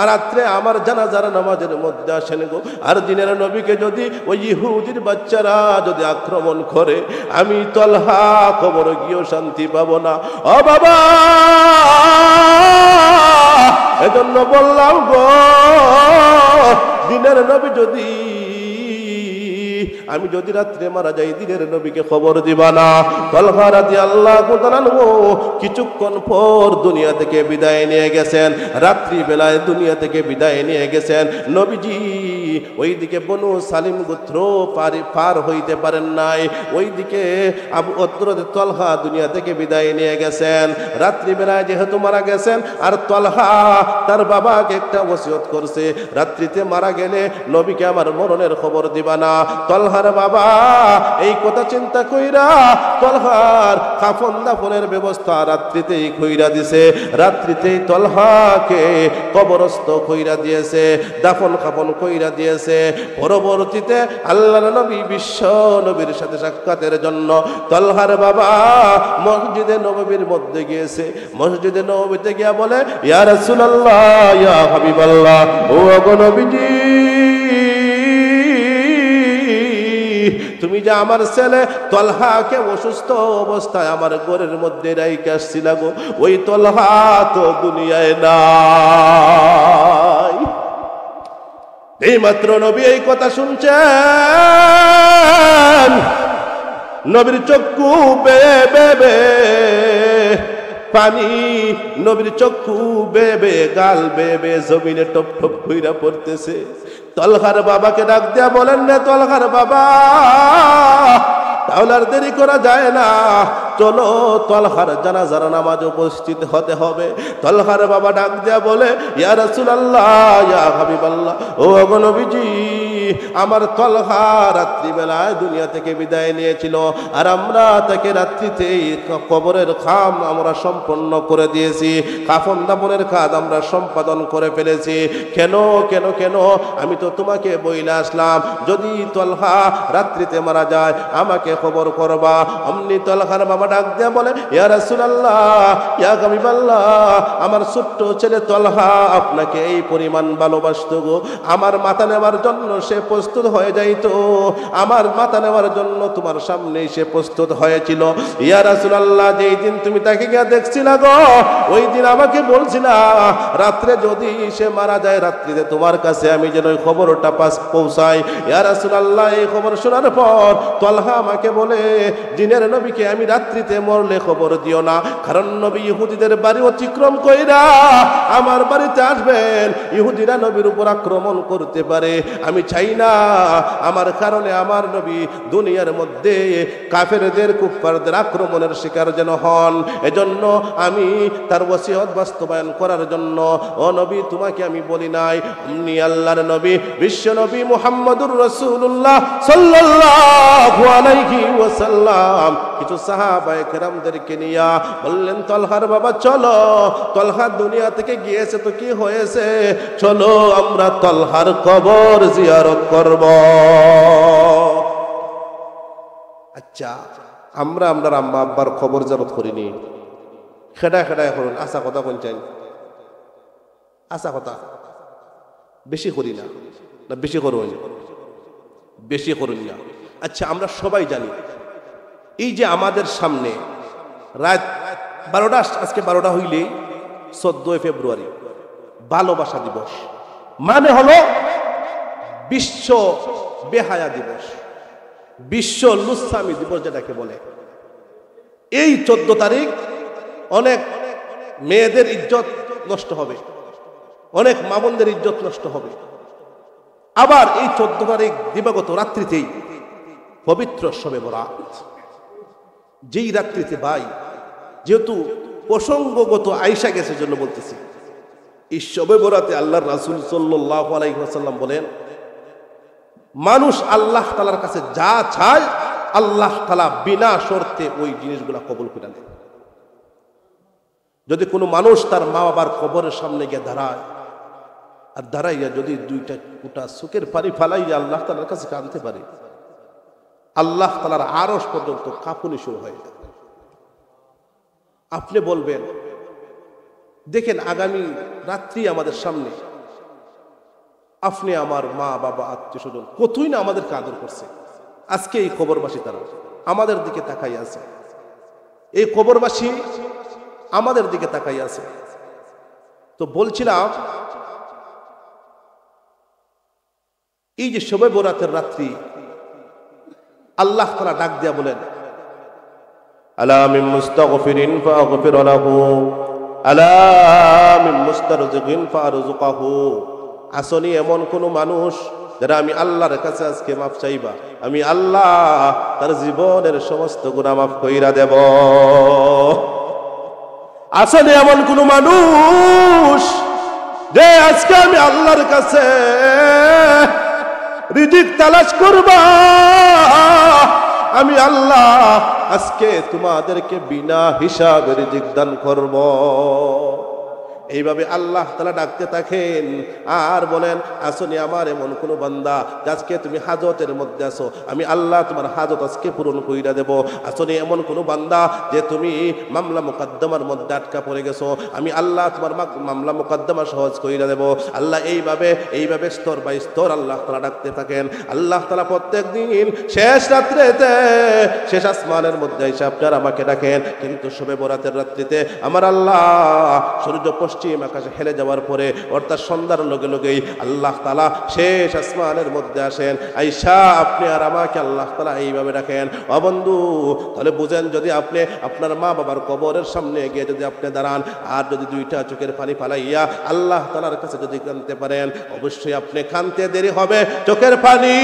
Speaker 1: আর রাত্রে আমার জানাজার নামাজের মধ্যে আসেন গো, আর দিনের নবীকে যদি ওই ইহুদির বাচ্চারা যদি আক্রমণ করে, আমি তলহা খবর গিয়েও শান্তি পাবো না। ও বাবা, এজন্য বললাম গো, দিনের নবী যদি আমি যদি রাত্রে মারা যাই, দিনের নবীকে খবর দিবা না। তলহা রাদিয়াল্লাহু তাআলা আনহু কিছুক্ষণ পর দুনিয়া থেকে বিদায় নিয়ে গেছেন। রাত্রি বেলায় দুনিয়া থেকে বিদায় নিয়ে গেছেন। নবীজি ওইদিকে বনু সালিম গোত্র পার হইতে পারেন নাই, ওইদিকে আবু অত্রদের তলহা দুনিয়া থেকে বিদায় নিয়ে গেছেন। রাত্রি বেলায় যেহেতু মারা গেছেন, আর তলহা তার বাবাকে একটা ওসিয়ত করছে, রাত্রিতে মারা গেলে নবীকে আমার মরণের খবর দিবা না। তলহার বাবা এই কথা চিন্তা কইরা তলহার কাফন দাফনের ব্যবস্থা রাত্রিতেই কইরা দিছে। রাত্রিতেই তলহাকে কবরস্থ কইরা দিয়েছে, দাফন কাফন কইরা দিয়েছে। পরবর্তীতে আল্লাহর নবী বিশ্ব নবীর সাথে সাক্ষাতের জন্য তলহার বাবা মসজিদে নববীর মধ্যে গিয়েছে। মসজিদে নববীতে গিয়া বলে, ইয়া রাসূলুল্লাহ, ইয়া হাবিবাল্লাহ, ও গো নবীজি, তুমি যে আমার ছেলে তলহাকে অসুস্থ অবস্থায় আমার ঘরের মধ্যে রাইখে আসছিলা গো, ওই তলহা তো দুনিয়ায় নাই। এইমাত্র নবী এই কথা শুনছেন, নবীর চক্ষু বেবে পানি, নবীর চক্ষু বেবে গাল বেবে জমিনে টপ টপ কইরা পড়তেছে। তলহার বাবাকে ডাক দিয়া বলেন না, তলহার বাবা তাহলে আর দেরি করা যায় না, চলো তলহার জানাজার নামাজ উপস্থিত হতে হবে। তলহার বাবা ডাক দিয়া বলে, ইয়া রাসূলুল্লাহ, ইয়া হাবিবাল্লাহ, ও গো নবীজি, আমার তলহা রাত্রিবেলায় দুনিয়া থেকে বিদায় নিয়েছিল, আর আমরা তাকে রাত্রিতেই কবরের খাম আমরা সম্পন্ন করে দিয়েছি, কাফন দাফনের কাজ আমরা সম্পাদন করে ফেলেছি। কেন কেন কেন? আমি তো তোমাকে বইলে আসলাম, যদি তলহা রাত্রিতে মারা যায় আমাকে খবর করবা। অমনি তলহার বাবা ডাক দিয়া বলে, ইয়া রাসূলুল্লাহ, ইয়া হাবিবাল্লাহ, আমার ছোট্ট ছেলে তলহা আপনাকে এই পরিমাণ ভালোবাসতো গো, আমার মাথা নেওয়ার জন্য সে প্রস্তুত হয়ে যাইতো, আমার মাথা নেওয়ার জন্য তোমার সামনেই সে প্রস্তুত হয়েছিল। ইয়া রাসূলুল্লাহ, যেই দিন তুমি তাকে গিয়ে দেখছিলা গো, ওই দিন আমাকে বলছিলা রাত্রে যদি সে মারা যায়, রাত্রিতে তোমার কাছে আমি যেন ওই খবরটা পৌঁছাই। ইয়া রাসূলুল্লাহ, এই খবর শোনার পর তলহা আমাকে বলে, জিনের নবীকে আমি রাত্রিতে মরলে খবর দিও না, কারণ নবী ইহুদিদের বাড়ি অতিক্রম কইরা আমার বাড়িতে আসবেন, ইহুদিরা নবীর উপর আক্রমণ করতে পারে, আমি চাই না আমার কারণে আমার নবী দুনিয়ার মধ্যে কাফেরদের কুফফারদের আক্রমণের শিকার যেন হন। এজন্য আমি তার ওসিয়ত বাস্তবায়ন করার জন্য ও নবী তোমাকে আমি বলি নাই। অমনি আল্লাহর নবী বিশ্ব নবী মুহাম্মদুর রাসূলুল্লাহ সাল্লাল্লাহু আলাইহি ওয়াসাল্লাম কিছু সাহাবায়ে কেরামদেরকে নিয়া বললেন, তলহার বাবা চলো, তলহা দুনিয়া থেকে গিয়েছে তো কি হয়েছে, চলো আমরা তলহার কবর জিয়ারত করব। আচ্ছা, আমরা আপনার আম্মা আব্বার খবর জিয়ারত করিনি, খেডা খেডায় করুন, আশা কথা বলছেন, আশা কথা বেশি করি না, না বেশি করুন, বেশি করুন না। আচ্ছা, আমরা সবাই জানি এই যে আমাদের সামনে রাত 12টা, আজকে 12টা হইলেই 14 ফেব্রুয়ারি ভালোবাসা দিবস, মানে হলো বিশ্ব বেহায়া দিবস, বিশ্ব লুচ্ছামি দিবস যেটাকে বলে। এই 14 তারিখ অনেক মেয়েদের ইজ্জত নষ্ট হবে, অনেক মা বোনদের ইজ্জত নষ্ট হবে। আবার এই 14 তারিখ দিবাগত রাত্রিতেই পবিত্র শবে বরাত, যেই রাত্রিতে ভাই, যেহেতু প্রসঙ্গগত আয়েশা গেছে জন্য বলতেছি, এই শবে বরাতে আল্লাহর রাসূল সাল্লাল্লাহু আলাইহি ওয়াসাল্লাম বলেন, মানুষ আল্লাহ তাআলার কাছে যা চায় আল্লাহ তাআলা বিনা শর্তে ওই জিনিসগুলা কবুল করে নেন। যদি কোনো মানুষ তার মা বাবার কবরের সামনে গিয়ে দাঁড়ায়, আর দাঁড়াইয়া যদি দুইটা ফুটা চোখের পানি ফালাইয়া আল্লাহ তাআলার কাছে কাঁদতে পারে, আল্লাহ তাআলার আরশ পর্যন্ত কাঁপুনি শুরু হয়ে যায়। আপনি বলবেন, দেখেন আগামী রাত্রি আমাদের সামনে, আপনি আমার মা বাবা আত্মীয় স্বজন কতই না আমাদেরকে আদর করছে, আজকে এই কবরবাসী তারা আমাদের দিকে তাকাই আছে, এই কবরবাসী আমাদের দিকে তাকাই আছে। তো বলছিলাম, এই যে শবে বরাতের রাত্রি আল্লাহ তাআলা ডাক দিয়া বলেন, আলা মিন মুস্তাগফিরিন ফাগফির লাহু, আলা মিন মুস্তারজিকিন ফারযুকহু, আসনি এমন কোন মানুষ যারা আমি আল্লাহর কাছে আজকে মাফ চাইবা, আমি আল্লাহ তার জীবনের সমস্ত গুনাহ মাফ কইরা দেব। আসনি এমন কোন মানুষ যে আজকে আমি আল্লাহর কাছে রিজিক তালাশ করবা, আমি আল্লাহ আজকে তোমাদেরকে বিনা হিসাবে রিজিক দান করব। এইভাবে আল্লাহ তাআলা ডাকতে থাকেন আর বলেন, আসনি আমার এমন কোনো বান্দা আজকে তুমি হাজতের মধ্যে আসো, আমি আল্লাহ তোমার হাজত আজকে পূরণ কইরা দেব। আসনি এমন কোনো বান্দা যে তুমি মামলা মুকদ্দমার মধ্যে আটকা পড়ে গেছো, আমি আল্লাহ তোমার মামলা মুকদ্দমা সহজ কইরা দেব। আল্লাহ এইভাবে স্তর বাই স্তর আল্লাহ তাআলা ডাকতে থাকেন। আল্লাহ তাআলা প্রত্যেক দিন শেষ রাত্রিতে শেষ আসমানের মধ্যে এসে আপনার আমাকে ডাকেন, কিন্তু শবে বরাতের রাত্রিতে আমার আল্লাহ সূর্য পশ্চিম আকাশে হেলে যাওয়ার পরে অর্থাৎ সন্ধ্যার লগে লগেই আল্লাহ তাআলা শেষ আসমানের মধ্যে আসেন, আইসা আপনি আর আমাকে আল্লাহ তাআলা এইভাবে ডাকেন। ও বন্ধু, তাহলে বুঝেন, যদি আপনি আপনার মা বাবার কবরের সামনে গিয়ে যদি আপনি দাঁড়ান আর যদি দুইটা চোখের পানি ফালাইয়া আল্লাহ তাআলার কাছে যদি কাঁদতে পারেন, অবশ্যই আপনি কাঁদতে দেরি হবে, চোখের পানি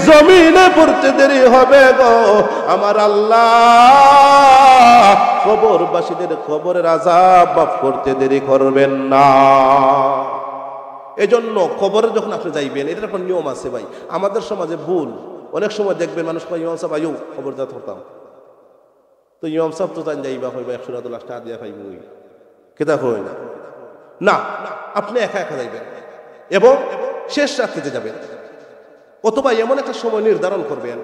Speaker 1: জমিনে পড়তে দেরি হবে গো আমার আল্লাহ কবরবাসীদের কবরের আযাব মাফ করতে দেরি করবেন না। এজন্য কবরে যখন আপনি যাইবেন, এটার একটা নিয়ম আছে ভাই। আমাদের সমাজে ভুল, অনেক সময় দেখবেন মানুষ কয় ইমাম সাহেব আয়ু খবরদার ধরতাম, তো ইমাম সাহেব তো জান যাইবা হইবা 100 টাকা দিয়া পাইব কেতা হয় না। না, আপনি একা একা যাইবেন এবং শেষ রাত্রিতে যাবেন, অথবা এমন একটা সময় নির্ধারণ করবেন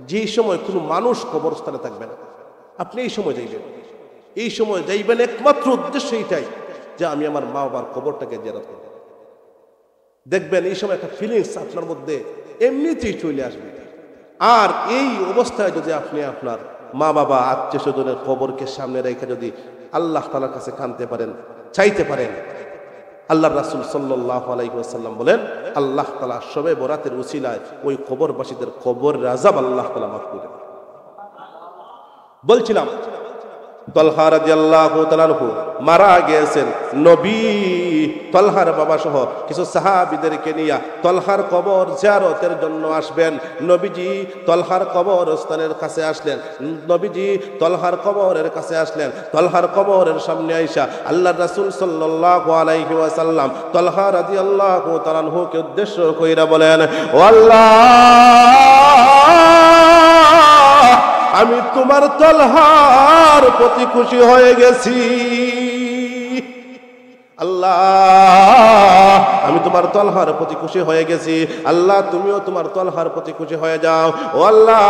Speaker 1: যেই সময় কোনো মানুষ কবরস্থানে থাকবে না, আপনি এই সময় যাইবেন। এই সময় যাইবেন একমাত্র উদ্দেশ্য এইটাই যে আমি আমার মা বাবার কবরটাকে জিয়ারত করব। দেখবেন এই সময় একটা ফিলিংস আপনার মধ্যে এমনিতেই চলে আসবে। আর এই অবস্থায় যদি আপনি আপনার মা বাবা আত্মীয় স্বজনের কবরকে সামনে রেখে যদি আল্লাহ তাআলার কাছে কাঁদতে পারেন, চাইতে পারেন, আল্লাহ রাসূল সাল্লাল্লাহু আলাইহি ওয়াসাল্লাম বলেন, আল্লাহ তাআলা শবে বরাতের উসিলায় ওই কবরবাসীদের কবরের আযাব আল্লাহ তাআলা মাফ করে দেন। বলছিলাম তালহা রাদিয়াল্লাহু তাআলা আনহু মারা গিয়েছেন, নবী তালহার বাবা সহ কিছু সাহাবীদেরকে নিয়ে তালহার কবর জিয়ারতের জন্য আসবেন। নবীজি তালহার কবরস্থানের কাছে আসলেন, নবীজি তালহার কবরের কাছে আসলেন। তালহার কবরের সামনে আইসা আল্লাহর রাসূল সাল্লাল্লাহু আলাইহি ওয়াসাল্লাম তালহা রাদিয়াল্লাহু তাআলা আনহুকে উদ্দেশ্য কইরা বলেন, ও আল্লাহ, আমি তোমার তালহার প্রতি খুশি হয়ে গেছি। আল্লাহ, আমি তোমার তালহার প্রতি খুশি হয়ে গেছি। আল্লাহ, তুমিও তোমার তালহার প্রতি খুশি হয়ে যাও। ও আল্লাহ,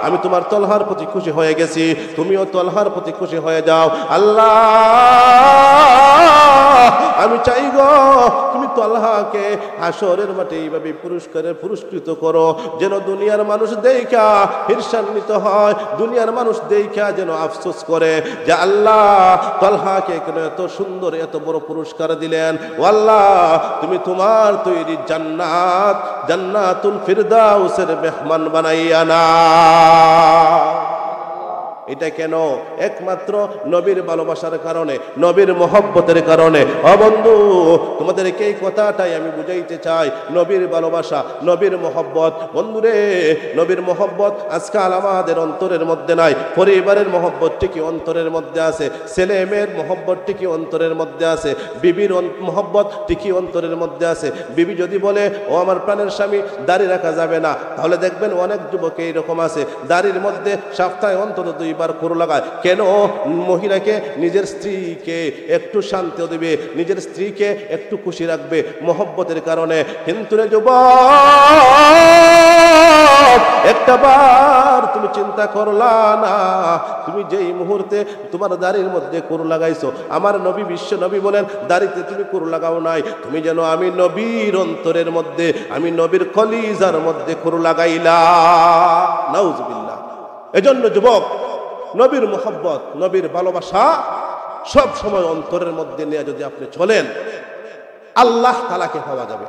Speaker 1: আমি তোমার তালহার প্রতি খুশি হয়ে গেছি, তুমিও তালহার প্রতি খুশি হয়ে যাও। আল্লাহ, আমি চাই গো তুমি তালহাকে হাসরের মাঠে এইভাবে পুরস্কৃত করো, যেন দুনিয়ার মানুষ দেখা ঈর্ষান্বিত হয়, দুনিয়ার মানুষ দেখা যেন আফসোস করে যে আল্লাহ তালহাকে কেন এত সুন্দর এত বড় পুরস্কার দিলেন। ও আল্লাহ, তুমি তোমার তৈরি জান্নাতুল ফিরদাউসের মেহমান বানাইয়া না। এটা কেন? একমাত্র নবীর ভালোবাসার কারণে, নবীর মহব্বতের কারণে। ও বন্ধু, তোমাদেরকে এই কথাটাই আমি বুঝাইতে চাই, নবীর ভালোবাসা, নবীর মহব্বত। বন্ধুরে, নবীর মহব্বত আজকাল আমাদের অন্তরের মধ্যে নাই। পরিবারের মহব্বতটি কি অন্তরের মধ্যে আছে, ছেলে মেয়ের মহব্বতটি কি অন্তরের মধ্যে আছে, বিবির মহব্বতটি কি অন্তরের মধ্যে আছে। বিবি যদি বলে, ও আমার প্রাণের স্বামী, দাড়ি রাখা যাবে না, তাহলে দেখবেন অনেক যুবক এইরকম আছে, দাড়ির মধ্যে সপ্তাহে অন্তত 2 বার কুরু লাগায়। কেন? মহিলাকে, নিজের স্ত্রীকে একটু শান্তি দেবে, নিজের স্ত্রীকে একটু খুশি রাখবে মহব্বতের কারণে। কিন্তু রে যুবক, একটা বার তুমি চিন্তা করলা না, তুমি যেই মুহূর্তে তোমার দাড়ির মধ্যে কুরু লাগাইছো, আমার নবী বিশ্ব নবী বলেন, দাড়িতে তুমি কুরু লাগাও নাই, তুমি যেন আমি নবীর অন্তরের মধ্যে, আমি নবীর কলিজার মধ্যে কুরু লাগাইলা। নাউজুবিল্লাহ। এজন্য যুবক, নবীর মোহাব্বত, নবীর ভালোবাসা সব সময় অন্তরের মধ্যে নিয়ে যদি আপনি চলেন, আল্লাহ তাআলাকে পাওয়া যাবে।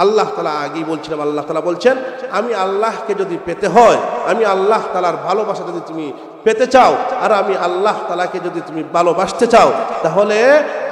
Speaker 1: আল্লাহ তাআলা, আগেই বলছিলাম, আল্লাহ তাআলা বলছেন, আমি আল্লাহকে যদি পেতে হয়, আমি আল্লাহ তাআলার ভালোবাসা যদি তুমি পেতে চাও, আর আমি আল্লাহ তাআলাকে যদি তুমি ভালোবাসতে চাও, তাহলে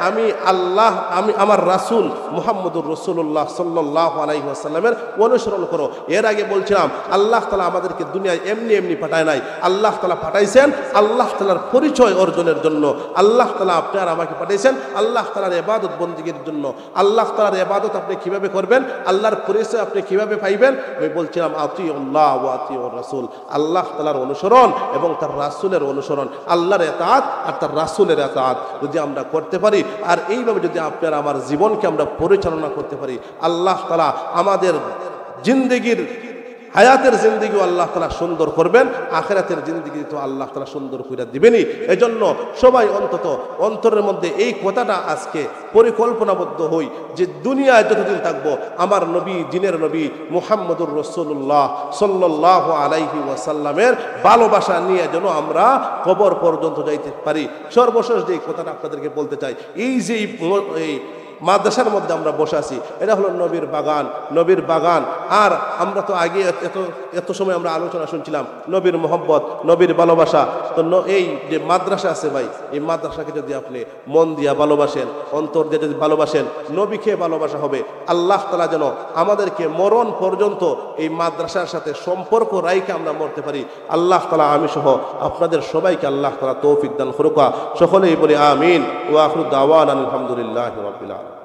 Speaker 1: আমি আল্লাহ, আমি আমার রাসূল মুহাম্মদুর রাসূলুল্লাহ সাল্লাল্লাহু আলাইহি ওয়াসাল্লামের অনুসরণ করো। এর আগে বলছিলাম, আল্লাহ তাআলা আমাদেরকে দুনিয়ায় এমনি এমনি পাঠায় নাই, আল্লাহ তাআলা পাঠাইছেন আল্লাহ তাআলার পরিচয় অর্জনের জন্য। আল্লাহ তাআলা আপনার আমাকে পাঠাইছেন আল্লাহ তাআলার ইবাদত বন্দেগীর জন্য। আল্লাহ তাআলার ইবাদত আপনি কিভাবে করবেন, আল্লাহর পরিচয় আপনি কিভাবে পাইবেন? আমি বলছিলাম, আতিউল্লাহ ওয়া আতিউর রাসূল, আল্লাহ তাআলার অনুসরণ এবং তার রাসূলের অনুসরণ, আল্লাহর ইতাআত আর তার রাসূলের ইতাআত যদি আমরা করতে পারি, আর এইভাবে যদি আপনার আমার জীবনকে আমরা পরিচালনা করতে পারি, আল্লাহ তাআলা আমাদের জিন্দেগির হায়াতের জিন্দেগিও আল্লাহ তাআলা সুন্দর করবেন, আখিরাতের জিন্দেগি তো আল্লাহ তাআলা সুন্দর করে দিবেনই। এজন্য সবাই অন্তত অন্তরের মধ্যে এই কথাটা আজকে পরিকল্পনাবদ্ধ হই যে দুনিয়ায় যতদিন থাকবো আমার নবী, জিনের নবী মুহাম্মদুর রাসূলুল্লাহ সাল্লাল্লাহু আলাইহি ওয়াসাল্লামের ভালোবাসা নিয়ে যেন আমরা কবর পর্যন্ত যাইতে পারি। সর্বশেষ যে কথাটা আপনাদেরকে বলতে চাই, এই যে এই মাদ্রাসার মধ্যে আমরা বসে আছি, এটা হলো নবীর বাগান, নবীর বাগান। আর আমরা তো আগে এত সময় আমরা আলোচনা শুনছিলাম নবীর মোহব্বত, নবীর ভালোবাসা। তো এই যে মাদ্রাসা আছে ভাই, এই মাদ্রাসাকে যদি আপনি মন দিয়া ভালোবাসেন, অন্তর দিয়ে যদি ভালোবাসেন, নবীকে ভালোবাসা হবে। আল্লাহ তাআলা যেন আমাদেরকে মরণ পর্যন্ত এই মাদ্রাসার সাথে সম্পর্ক রাইখে আমরা মরতে পারি। আল্লাহ তাআলা আমি সহ আপনাদের সবাইকে আল্লাহ তাআলা তৌফিক দান করুক। সকলেই বলি আমিন। ওয়া আখিরু দাওয়ানা আলহামদুলিল্লাহি রাব্বিল আলামিন।